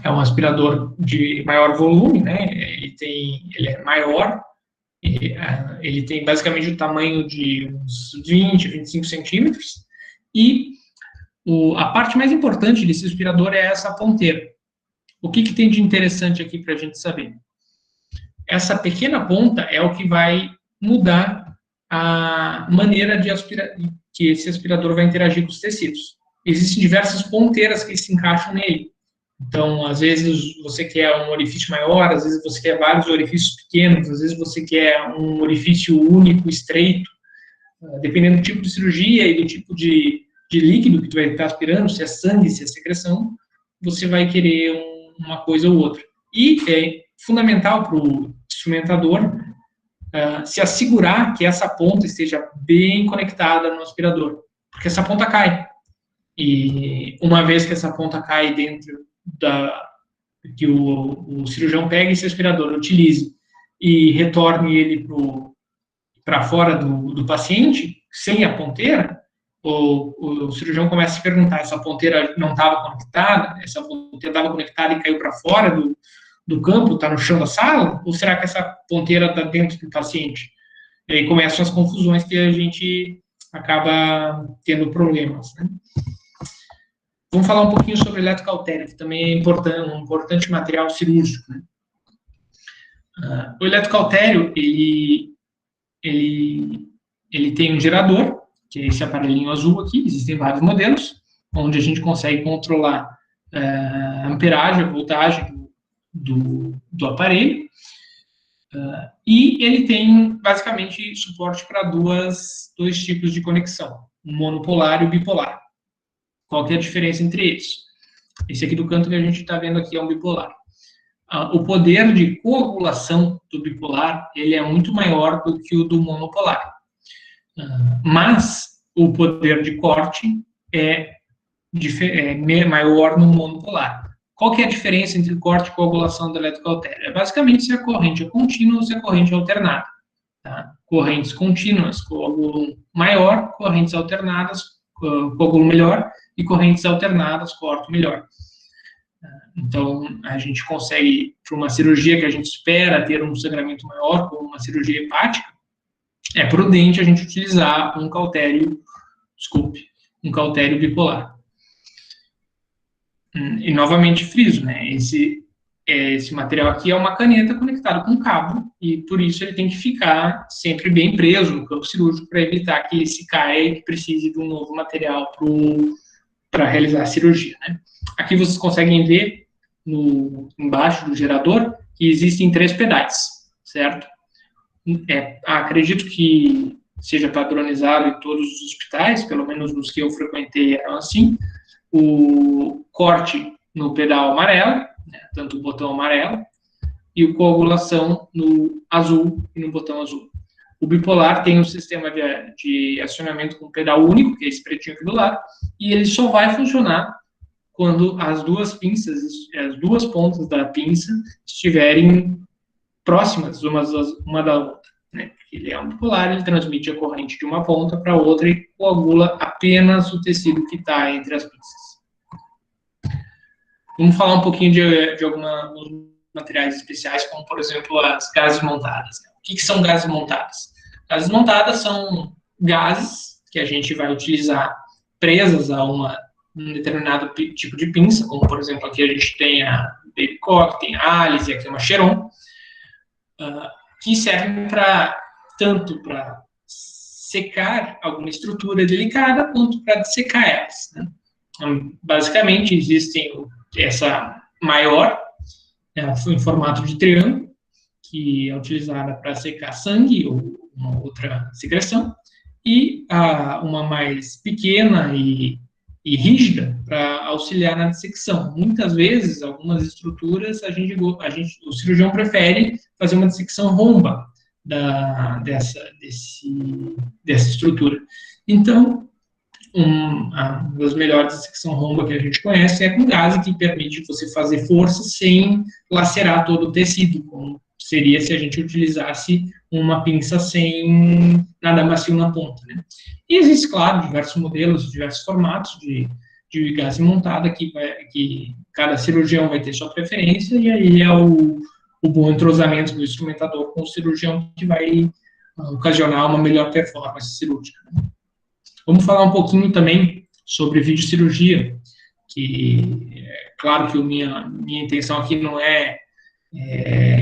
S2: é um aspirador de maior volume, né? Ele é maior, ele tem basicamente o tamanho de uns 20, 25 centímetros, e a parte mais importante desse aspirador é essa ponteira. O que tem de interessante aqui para a gente saber? Essa pequena ponta é o que vai mudar a maneira que esse aspirador vai interagir com os tecidos. Existem diversas ponteiras que se encaixam nele. Então, às vezes você quer um orifício maior, às vezes você quer vários orifícios pequenos, às vezes você quer um orifício único, estreito, dependendo do tipo de cirurgia e do tipo de líquido que tu vai estar aspirando, se é sangue, se é secreção, você vai querer uma coisa ou outra. E é fundamental para o instrumentador se assegurar que essa ponta esteja bem conectada no aspirador, porque essa ponta cai. E uma vez que essa ponta cai dentro que o cirurgião pegue esse aspirador, utilize e retorne ele para fora do paciente, sem a ponteira, o cirurgião começa a se perguntar, essa ponteira não estava conectada, essa ponteira estava conectada e caiu para fora do campo, está no chão da sala, ou será que essa ponteira está dentro do paciente? E aí começam as confusões que a gente acaba tendo problemas, né? Vamos falar um pouquinho sobre eletrocautério, que também é um importante material cirúrgico, né? O eletrocautério, ele tem um gerador, que é esse aparelhinho azul aqui, existem vários modelos, onde a gente consegue controlar a amperagem, a voltagem do aparelho, e ele tem, basicamente, suporte para dois tipos de conexão, o monopolar e o bipolar. Qual que é a diferença entre eles? Esse aqui do canto que a gente está vendo aqui é um bipolar. O poder de coagulação do bipolar, ele é muito maior do que o do monopolar. Mas o poder de corte é maior no monopolar. Qual que é a diferença entre corte e coagulação do eletrocautério? É basicamente se a corrente é contínua ou se a corrente é alternada. Tá? Correntes contínuas coagulam maior, correntes alternadas coagulam melhor, e correntes alternadas cortam melhor. Então, a gente consegue, para uma cirurgia que a gente espera ter um sangramento maior, como uma cirurgia hepática, é prudente a gente utilizar um cautério bipolar. E, novamente, friso, né? Esse material aqui é uma caneta conectada com um cabo, e por isso ele tem que ficar sempre bem preso no campo cirúrgico para evitar que ele se caia e que precise de um novo material para realizar a cirurgia, né? Aqui vocês conseguem ver, embaixo do gerador, que existem 3 pedais, certo? Acredito que seja padronizado em todos os hospitais, pelo menos nos que eu frequentei eram assim, o corte no pedal amarelo, né, tanto o botão amarelo, e o coagulação no azul e no botão azul. O bipolar tem um sistema de acionamento com pedal único, que é esse pretinho aqui do lado, e ele só vai funcionar quando as duas pontas da pinça estiverem próximas uma da outra, né? Ele é um bipolar, ele transmite a corrente de uma ponta para outra e coagula apenas o tecido que está entre as pinças. Vamos falar um pouquinho de alguns materiais especiais, como, por exemplo, as gases montadas. O que são gases montadas? Gases montadas são gases que a gente vai utilizar presas a um determinado tipo de pinça, como, por exemplo, aqui a gente tem a Babycock, tem a Alice, aqui é uma Cheron, que servem tanto para secar alguma estrutura delicada, quanto para dissecar elas, né? Então, basicamente, existem essa maior, em formato de triângulo, que é utilizada para secar sangue ou uma outra secreção, e uma mais pequena e rígida para auxiliar na dissecção. Muitas vezes, algumas estruturas, o cirurgião prefere fazer uma dissecção romba dessa estrutura. Então, uma das melhores dissecção romba que a gente conhece é com gase, que permite você fazer força sem lacerar todo o tecido, como seria se a gente utilizasse uma pinça sem nada macio na ponta, né? E existe, claro, diversos modelos, diversos formatos de gase montada, que cada cirurgião vai ter sua preferência, e aí é o bom entrosamento do instrumentador com o cirurgião que vai ocasionar uma melhor performance cirúrgica. Vamos falar um pouquinho também sobre videocirurgia, que claro que minha intenção aqui não é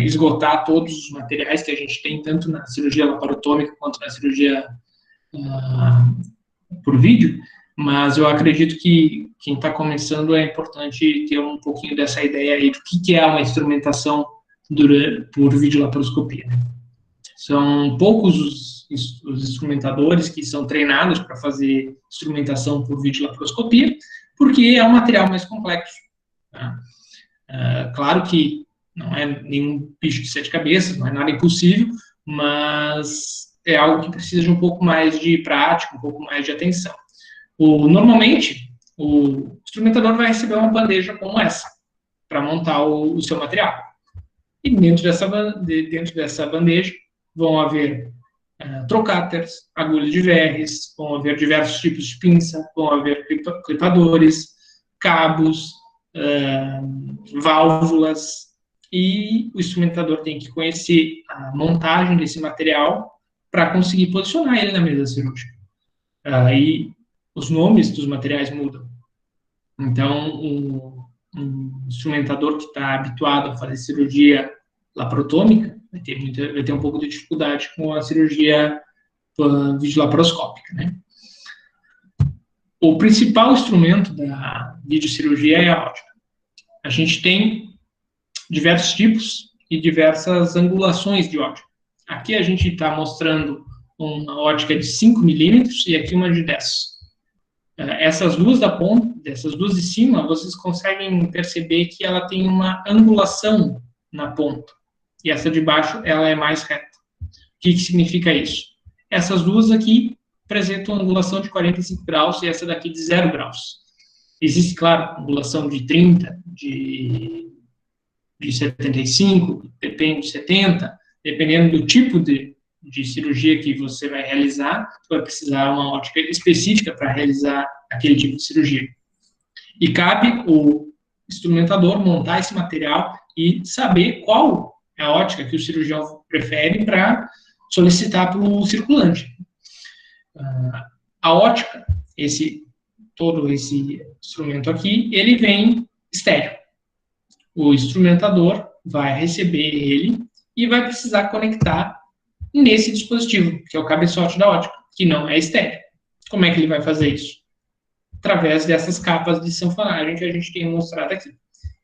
S2: esgotar todos os materiais que a gente tem, tanto na cirurgia laparotômica quanto na cirurgia por vídeo, mas eu acredito que quem está começando é importante ter um pouquinho dessa ideia aí do que é uma instrumentação por videolaparoscopia. São poucos os instrumentadores que são treinados para fazer instrumentação por videolaparoscopia, porque é um material mais complexo. Tá? Claro que não é nenhum bicho de 7 cabeças, não é nada impossível, mas é algo que precisa de um pouco mais de prática, um pouco mais de atenção. Normalmente, o instrumentador vai receber uma bandeja como essa, para montar o seu material. E dentro dessa bandeja vão haver trocáteres, agulhas de verres, vão haver diversos tipos de pinça, vão haver clipadores, cabos, válvulas, e o instrumentador tem que conhecer a montagem desse material para conseguir posicionar ele na mesa cirúrgica. Aí os nomes dos materiais mudam. Então, um instrumentador que está habituado a fazer cirurgia laparotômica vai ter um pouco de dificuldade com a cirurgia videolaparoscópica, né? O principal instrumento da videocirurgia é a ótica. A gente tem diversos tipos e diversas angulações de ótica. Aqui a gente está mostrando uma ótica de 5 milímetros e aqui uma de 10. Essas duas da ponta, dessas duas de cima, vocês conseguem perceber que ela tem uma angulação na ponta. E essa de baixo, ela é mais reta. O que significa isso? Essas duas aqui apresentam uma angulação de 45 graus e essa daqui de 0 graus. Existe, claro, angulação de 30, de 75, depende de 70, dependendo do tipo de cirurgia que você vai realizar, você vai precisar de uma ótica específica para realizar aquele tipo de cirurgia. E cabe o instrumentador montar esse material e saber qual é a ótica que o cirurgião prefere para solicitar para o circulante. A ótica, todo esse instrumento aqui, ele vem estéreo. O instrumentador vai receber ele e vai precisar conectar nesse dispositivo, que é o cabeçote da ótica, que não é estéreo. Como é que ele vai fazer isso? Através dessas capas de sanfonagem que a gente tem mostrado aqui.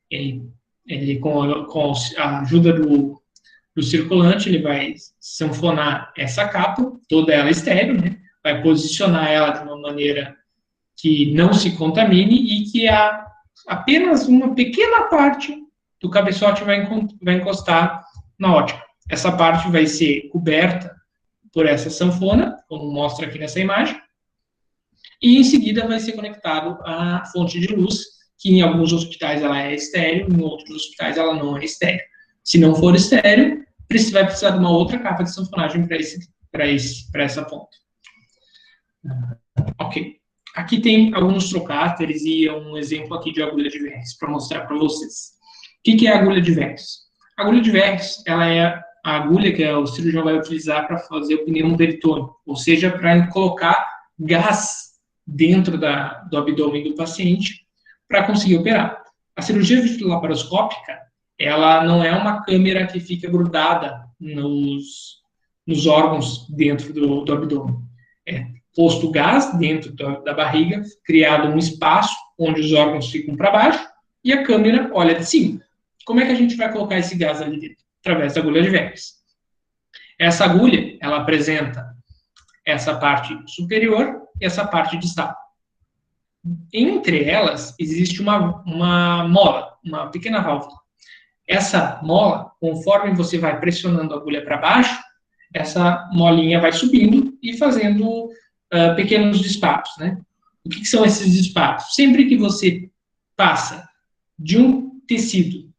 S2: Ele com a ajuda do circulante, ele vai sanfonar essa capa, toda ela estéreo, né? Vai posicionar ela de uma maneira que não se contamine e que apenas uma pequena parte do cabeçote vai encostar na ótica. Essa parte vai ser coberta por essa sanfona, como mostra aqui nessa imagem, e em seguida vai ser conectado à fonte de luz, que em alguns hospitais ela é estéreo, em outros hospitais ela não é estéreo. Se não for estéreo, vai precisar de uma outra capa de sanfonagem para essa ponta. Ok. Aqui tem alguns trocáteres e um exemplo aqui de agulha de verres para mostrar para vocês. O que é a agulha de verres? A agulha de Verres, ela é a agulha que o cirurgião vai utilizar para fazer o pneumo peritônio, ou seja, para colocar gás dentro do abdômen do paciente para conseguir operar. A cirurgia vitreolaparoscópica, ela não é uma câmera que fica grudada nos órgãos dentro do abdômen. É posto gás dentro da barriga, criado um espaço onde os órgãos ficam para baixo e a câmera olha de cima. Como é que a gente vai colocar esse gás ali dentro? Através da agulha de Verres. Essa agulha, ela apresenta essa parte superior e essa parte distal. Entre elas, existe uma mola, uma pequena válvula. Essa mola, conforme você vai pressionando a agulha para baixo, essa molinha vai subindo e fazendo pequenos disparos, né? O que são esses disparos? Sempre que você passa de um tecido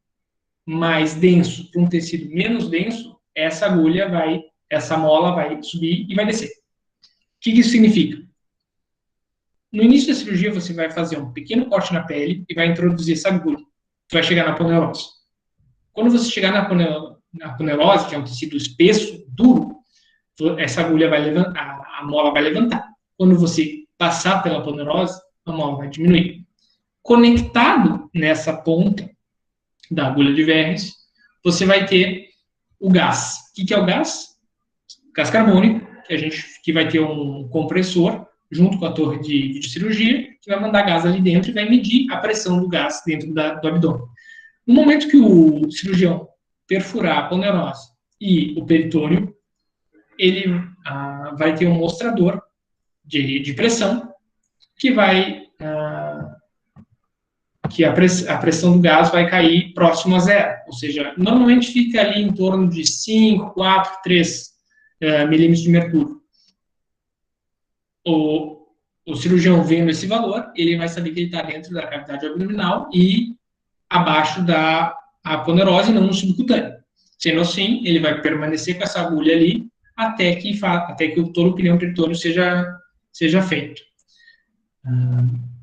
S2: mais denso para um tecido menos denso, essa mola vai subir e vai descer. O que isso significa? No início da cirurgia, você vai fazer um pequeno corte na pele e vai introduzir essa agulha. Você vai chegar na aponeurose. Quando você chegar na aponeurose, que é um tecido espesso, duro, essa agulha vai levantar, a mola vai levantar. Quando você passar pela aponeurose, a mola vai diminuir. Conectado nessa ponta da agulha de Verres, você vai ter o gás. O que é o gás? Gás carbônico, que vai ter um compressor junto com a torre de cirurgia, que vai mandar gás ali dentro e vai medir a pressão do gás dentro do abdômen. No momento que o cirurgião perfurar a aponeurose e o peritônio, ele vai ter um mostrador de pressão que vai... que a pressão do gás vai cair próximo a zero. Ou seja, normalmente fica ali em torno de 5, 4, 3 milímetros de mercúrio. O cirurgião vendo esse valor, ele vai saber que ele está dentro da cavidade abdominal e abaixo da aponeurose, não no subcutâneo. Sendo assim, ele vai permanecer com essa agulha ali até que todo o pneumo peritônio seja feito.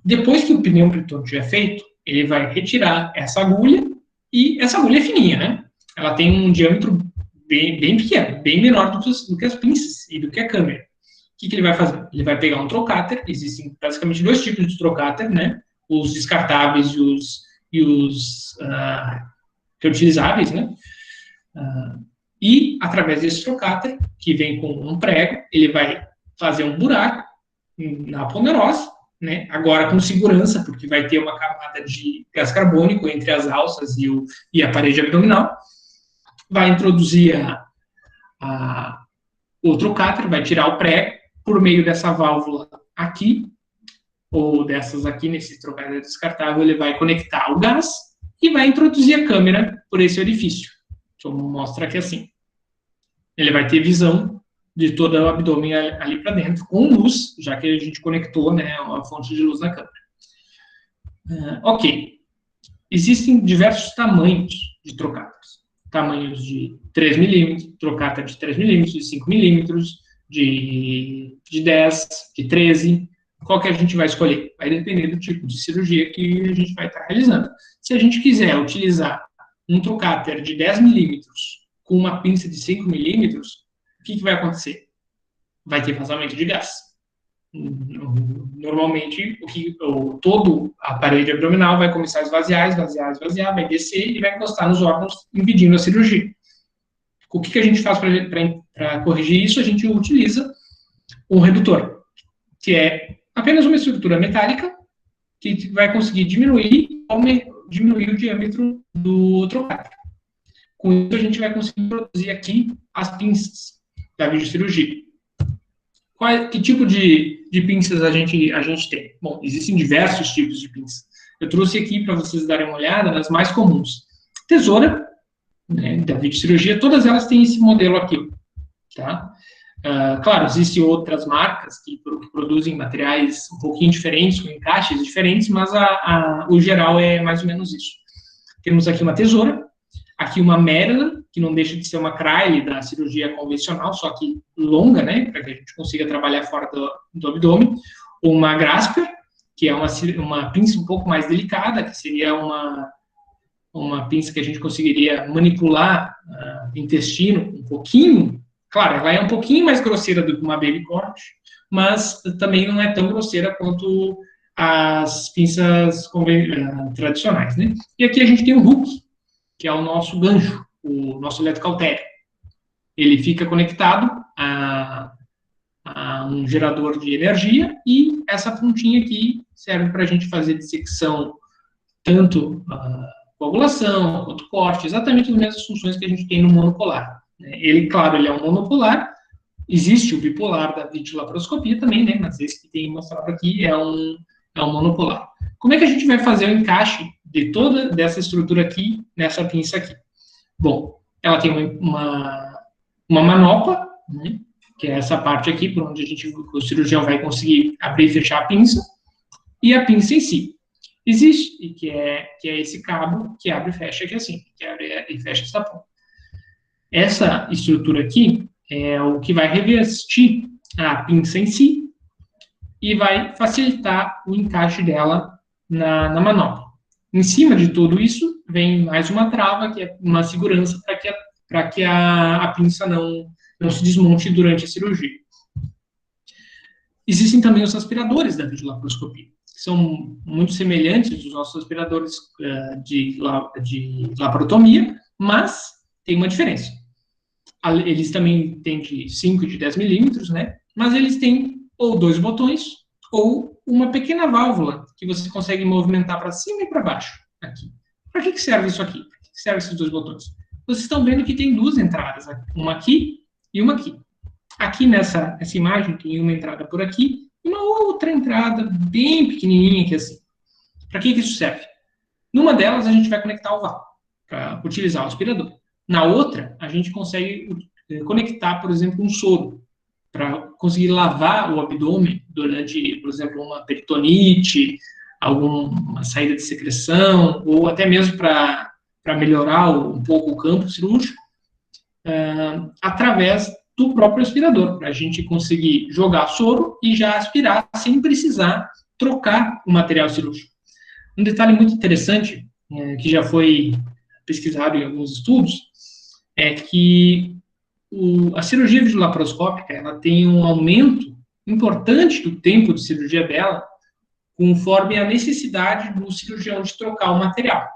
S2: Depois que o pneumo peritônio estiver feito, ele vai retirar essa agulha, e essa agulha é fininha, né? Ela tem um diâmetro bem pequeno, bem menor do que as pinças e do que a câmera. O que ele vai fazer? Ele vai pegar um trocáter. Existem basicamente 2 tipos de trocáter, né? Os descartáveis e os reutilizáveis, né? E, através desse trocáter, que vem com um prego, ele vai fazer um buraco na aponeurose, né? Agora com segurança, porque vai ter uma camada de gás carbônico entre as alças e a parede abdominal. Vai introduzir o trocáter, vai tirar o prego por meio dessa válvula aqui, ou dessas aqui, nesse trocáter descartável, ele vai conectar o gás e vai introduzir a câmera por esse orifício. Que eu mostro aqui assim. Ele vai ter visão de todo o abdômen ali para dentro, com luz, já que a gente conectou, né, a fonte de luz na câmera. Ok. Existem diversos tamanhos de trocáteres. Tamanhos de 3 milímetros, trocáter de 3 milímetros, de 5 milímetros, de 10, de 13. Qual que a gente vai escolher? Vai depender do tipo de cirurgia que a gente vai estar realizando. Se a gente quiser utilizar um trocáter de 10 milímetros com uma pinça de 5 milímetros, o que vai acontecer? Vai ter vazamento de gás. Normalmente, todo a parede abdominal vai começar a esvaziar, vai descer e vai encostar nos órgãos, impedindo a cirurgia. O que a gente faz para corrigir isso? A gente utiliza um redutor, que é apenas uma estrutura metálica que vai conseguir diminuir o diâmetro do trocáter. Com isso, a gente vai conseguir produzir aqui as pinças da videocirurgia. Que tipo de pinças a gente tem? Bom, existem diversos tipos de pinças. Eu trouxe aqui para vocês darem uma olhada nas mais comuns. Tesoura, né, da videocirurgia, todas elas têm esse modelo aqui. Tá? Claro, existem outras marcas que produzem materiais um pouquinho diferentes, com encaixes diferentes, mas o geral é mais ou menos isso. Temos aqui uma tesoura, aqui uma Maryland, que não deixa de ser uma Crile da cirurgia convencional, só que longa, né, para que a gente consiga trabalhar fora do abdômen. Uma Grasper, que é uma pinça um pouco mais delicada, que seria uma uma pinça que a gente conseguiria manipular o intestino um pouquinho. Claro, ela é um pouquinho mais grosseira do que uma baby corte, mas também não é tão grosseira quanto as pinças tradicionais, né? E aqui a gente tem o hook, que é o nosso gancho, o nosso eletrocautério. Ele fica conectado a um gerador de energia, e essa pontinha aqui serve para a gente fazer dissecção, tanto coagulação quanto corte, exatamente as mesmas funções que a gente tem no monopolar. Ele, claro, ele é um monopolar, existe o bipolar da videolaparoscopia também, né, mas esse que tem mostrado aqui é um monopolar. Como é que a gente vai fazer o encaixe de toda dessa estrutura aqui nessa pinça aqui? Bom, ela tem uma manopla, né, que é essa parte aqui, por onde o cirurgião vai conseguir abrir e fechar a pinça, e a pinça em si. Existe, que é esse cabo que abre e fecha aqui assim, que abre e fecha essa ponta. Essa estrutura aqui é o que vai revestir a pinça em si e vai facilitar o encaixe dela na manopla. Em cima de tudo isso, vem mais uma trava, que é uma segurança para que a pinça não se desmonte durante a cirurgia. Existem também os aspiradores da videolaparoscopia, que são muito semelhantes aos nossos aspiradores de laparotomia, mas tem uma diferença. Eles também têm de 5 e de 10 milímetros, né? Mas eles têm ou 2 botões ou uma pequena válvula que você consegue movimentar para cima e para baixo. Aqui. Para que serve isso aqui? Para que servem esses 2 botões? Vocês estão vendo que tem 2 entradas, uma aqui e uma aqui. Aqui nessa imagem tem uma entrada por aqui e uma outra entrada bem pequenininha aqui assim. Para que isso serve? Numa delas a gente vai conectar o vácuo para utilizar o aspirador. Na outra, a gente consegue conectar, por exemplo, um soro, para conseguir lavar o abdômen durante, por exemplo, uma peritonite, alguma saída de secreção, ou até mesmo para melhorar um pouco o campo cirúrgico, através do próprio aspirador, para a gente conseguir jogar soro e já aspirar sem precisar trocar o material cirúrgico. Um detalhe muito interessante, que já foi pesquisado em alguns estudos, é que a cirurgia videolaparoscópica ela tem um aumento importante do tempo de cirurgia dela, conforme a necessidade do cirurgião de trocar o material.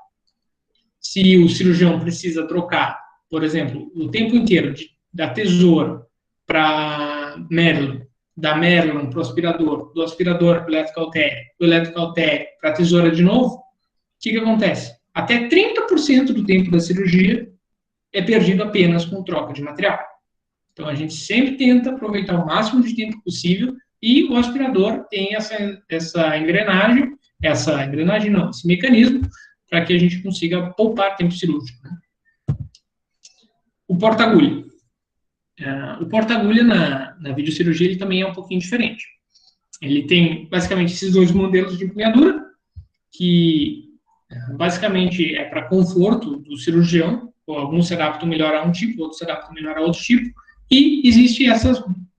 S2: Se o cirurgião precisa trocar, por exemplo, o tempo inteiro da tesoura para Merlin, da Merlin para o aspirador, do aspirador para o eletrocautério, do eletrocautério para a tesoura de novo, o que acontece? Até 30% do tempo da cirurgia é perdido apenas com troca de material. Então, a gente sempre tenta aproveitar o máximo de tempo possível, e o aspirador tem esse mecanismo, para que a gente consiga poupar tempo cirúrgico. Né? O porta-agulha. O porta-agulha na videocirurgia ele também é um pouquinho diferente. Ele tem, basicamente, esses 2 modelos de empunhadura, que basicamente é para conforto do cirurgião. Alguns se adaptam melhor a um tipo, outros se adaptam melhor a outro tipo, e existe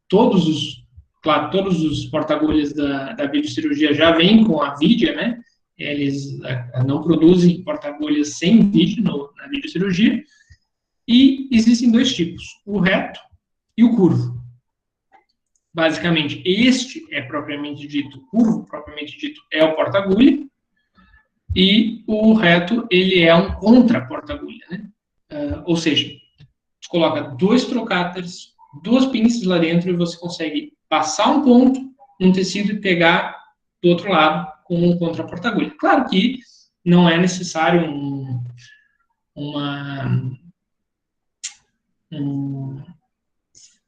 S2: todos os porta-agulhas da videocirurgia já vêm com a Vidia, né? Eles não produzem porta-agulhas sem Vidia na videocirurgia, e existem 2 tipos, o reto e o curvo. Basicamente, este é propriamente dito, curvo propriamente dito é o porta-agulha, e o reto ele é um contra-porta-agulha, né? Ou seja, você coloca 2 trocáteres, 2 pinças lá dentro e você consegue passar um ponto num tecido e pegar do outro lado com um contra-porta-agulha. Claro que não é necessário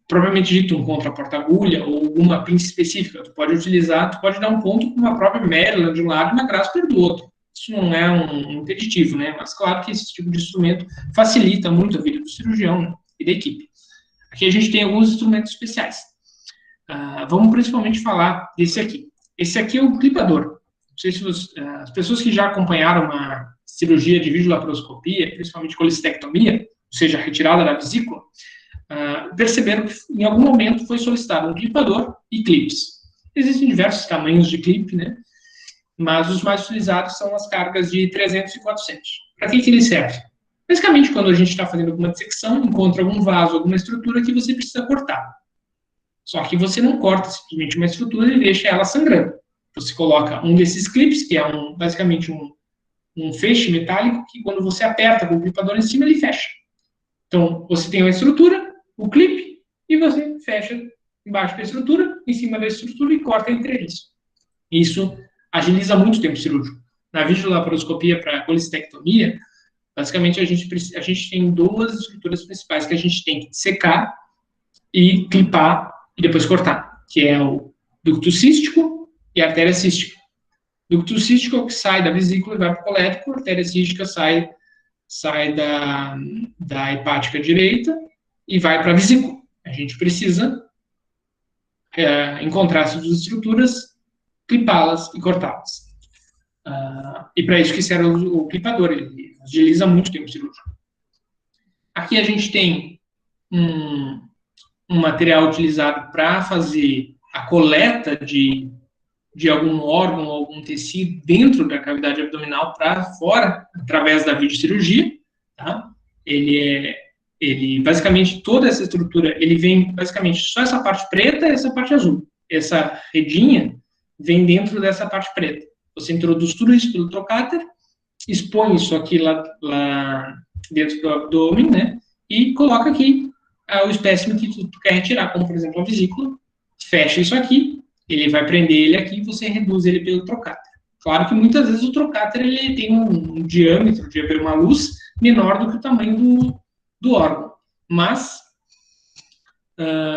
S2: propriamente dito, um contra-porta-agulha ou alguma pinça específica. Tu pode dar um ponto com uma própria Merlin de um lado e uma Grasper do outro. Isso não é um impeditivo, né? Mas claro que esse tipo de instrumento facilita muito a vida do cirurgião, né? E da equipe. Aqui a gente tem alguns instrumentos especiais. Vamos principalmente falar desse aqui. Esse aqui é o clipador. Não sei se as pessoas que já acompanharam uma cirurgia de videolaparoscopia, principalmente colistectomia, ou seja, retirada da vesícula, perceberam que em algum momento foi solicitado um clipador e clipes. Existem diversos tamanhos de clipe, né? Mas os mais utilizados são as cargas de 300 e 400. para que ele serve? Basicamente, quando a gente está fazendo alguma dissecção, encontra algum vaso, alguma estrutura que você precisa cortar. Só que você não corta simplesmente uma estrutura e deixa ela sangrando. Você coloca um desses clips, que é basicamente um feixe metálico, que quando você aperta com o clipador em cima, ele fecha. Então, você tem uma estrutura, o clipe, e você fecha embaixo da estrutura, em cima da estrutura e corta entre eles. Isso agiliza muito o tempo cirúrgico. Na videolaparoscopia para colistectomia, basicamente a gente tem duas estruturas principais que a gente tem que secar e clipar e depois cortar, que é o ducto cístico e a artéria cística. O ducto cístico é o que sai da vesícula e vai para o colético, a artéria cística sai da hepática direita e vai para a vesícula. A gente precisa encontrar essas duas estruturas, clipá-las e cortá-las. E para isso que serve o clipador, ele agiliza muito o tempo cirúrgico. Aqui a gente tem um material utilizado para fazer a coleta de algum órgão, algum tecido dentro da cavidade abdominal para fora, através da videocirurgia, tá? Ele, basicamente, toda essa estrutura, ele vem, basicamente, só essa parte preta e essa parte azul. Essa redinha vem dentro dessa parte preta. Você introduz tudo isso pelo trocáter, expõe isso aqui lá dentro do abdômen, né? E coloca aqui o espécime que tu quer retirar, como, por exemplo, a vesícula. Fecha isso aqui, ele vai prender ele aqui e você reduz ele pelo trocáter. Claro que muitas vezes o trocáter ele tem um diâmetro de uma luz menor do que o tamanho do órgão. Mas,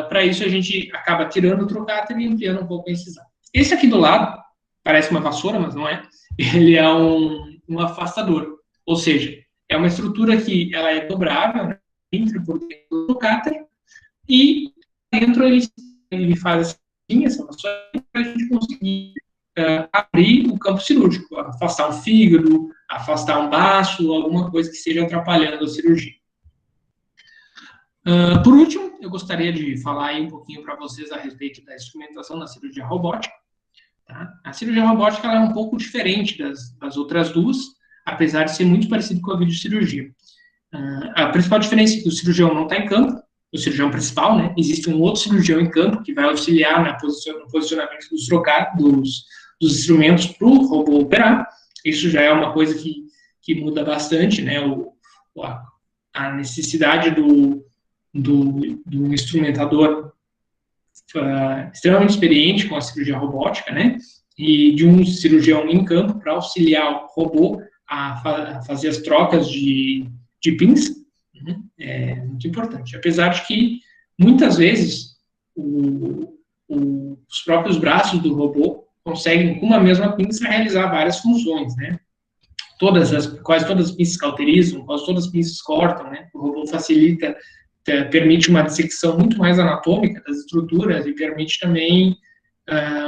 S2: para isso, a gente acaba tirando o trocáter e ampliando um pouco a incisão. Esse aqui do lado, parece uma vassoura, mas não é. Ele é um afastador. Ou seja, é uma estrutura que ela é dobrável, né? Entra por dentro do trocáter e dentro ele faz assim, essa vassoura, para a gente conseguir abrir o campo cirúrgico, afastar um fígado, afastar um baço, alguma coisa que esteja atrapalhando a cirurgia. Por último, eu gostaria de falar aí um pouquinho para vocês a respeito da instrumentação na cirurgia robótica. Tá? A cirurgia robótica ela é um pouco diferente das outras duas, apesar de ser muito parecido com a videocirurgia. A principal diferença é que o cirurgião não está em campo, o cirurgião principal, né? Existe um outro cirurgião em campo que vai auxiliar no posicionamento dos instrumentos para o robô operar. Isso já é uma coisa que muda bastante, né? A necessidade do instrumentador extremamente experiente com a cirurgia robótica, né? E de um cirurgião em campo para auxiliar o robô a fazer as trocas de pins. É muito importante. Apesar de que, muitas vezes, os próprios braços do robô conseguem, com uma mesma pinça, realizar várias funções, né? Quase todas as pinças cauterizam, quase todas as pinças cortam, né? O robô permite uma dissecção muito mais anatômica das estruturas e permite também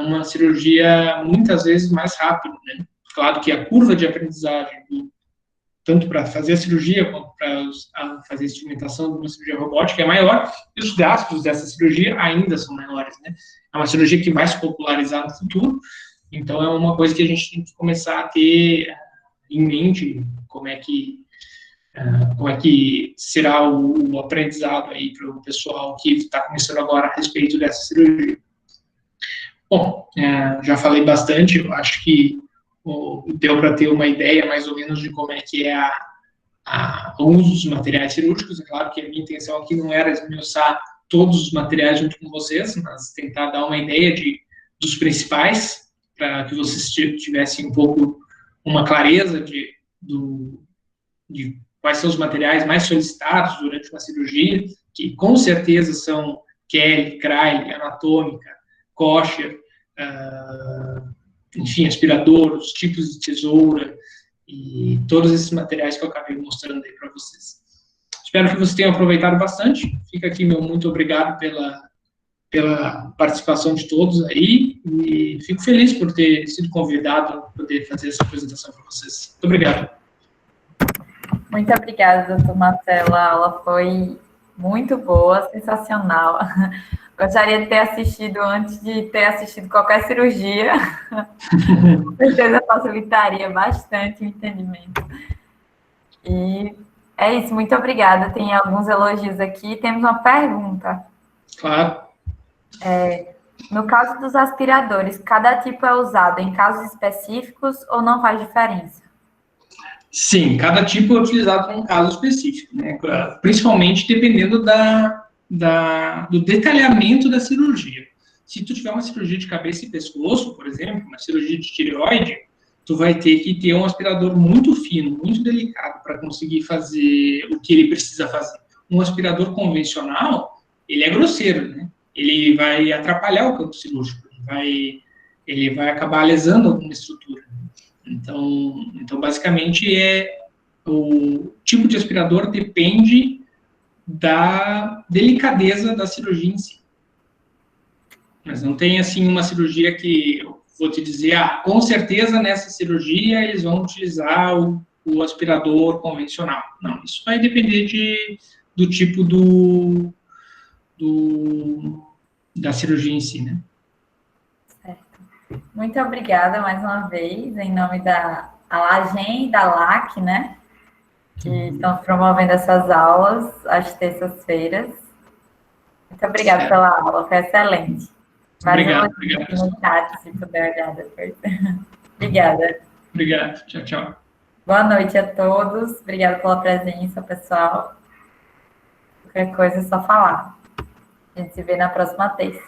S2: uma cirurgia, muitas vezes, mais rápida, né? Claro que a curva de aprendizagem tanto para fazer a cirurgia quanto para fazer a instrumentação de uma cirurgia robótica é maior, e os gastos dessa cirurgia ainda são maiores, né? É uma cirurgia que vai se popularizar no futuro, então é uma coisa que a gente tem que começar a ter em mente como é que será o aprendizado aí para o pessoal que está começando agora a respeito dessa cirurgia. Bom, já falei bastante, eu acho que deu para ter uma ideia mais ou menos de como é que é o uso dos materiais cirúrgicos. É claro que a minha intenção aqui não era esmiuçar todos os materiais junto com vocês, mas tentar dar uma ideia dos principais, para que vocês tivessem um pouco uma clareza de quais são os materiais mais solicitados durante uma cirurgia, que com certeza são Kelly, Kraile, anatômica, kosher, enfim, aspirador, os tipos de tesoura e todos esses materiais que eu acabei mostrando aí para vocês. Espero que vocês tenham aproveitado bastante. Fica aqui meu muito obrigado pela participação de todos aí e fico feliz por ter sido convidado a poder fazer essa apresentação para vocês. Muito obrigado.
S3: Muito obrigada, doutor Marcelo. A aula foi muito boa, sensacional. Gostaria de ter assistido antes de ter assistido qualquer cirurgia. Com certeza facilitaria bastante o entendimento. E é isso, muito obrigada. Tem alguns elogios aqui. Temos uma pergunta.
S2: Claro.
S3: No caso dos aspiradores, cada tipo é usado em casos específicos ou não faz diferença?
S2: Sim, cada tipo é utilizado num caso específico, né? Principalmente dependendo do detalhamento da cirurgia. Se tu tiver uma cirurgia de cabeça e pescoço, por exemplo, uma cirurgia de tireoide, tu vai ter que ter um aspirador muito fino, muito delicado para conseguir fazer o que ele precisa fazer. Um aspirador convencional, ele é grosseiro, né? Ele vai atrapalhar o campo cirúrgico, ele vai acabar lesando alguma estrutura. Então, basicamente, o tipo de aspirador depende da delicadeza da cirurgia em si. Mas não tem, assim, uma cirurgia que eu vou te dizer, com certeza nessa cirurgia eles vão utilizar o aspirador convencional. Não, isso vai depender do tipo da cirurgia em si, né?
S3: Muito obrigada mais uma vez, em nome da Alagem e da LAC, né? Que estão promovendo essas aulas às terças-feiras. Muito obrigada pela aula, foi excelente.
S2: Obrigado.
S3: No chat, se puder olhar depois. Obrigada.
S2: Obrigado. Tchau, tchau.
S3: Boa noite a todos. Obrigada pela presença, pessoal. Qualquer coisa é só falar. A gente se vê na próxima terça.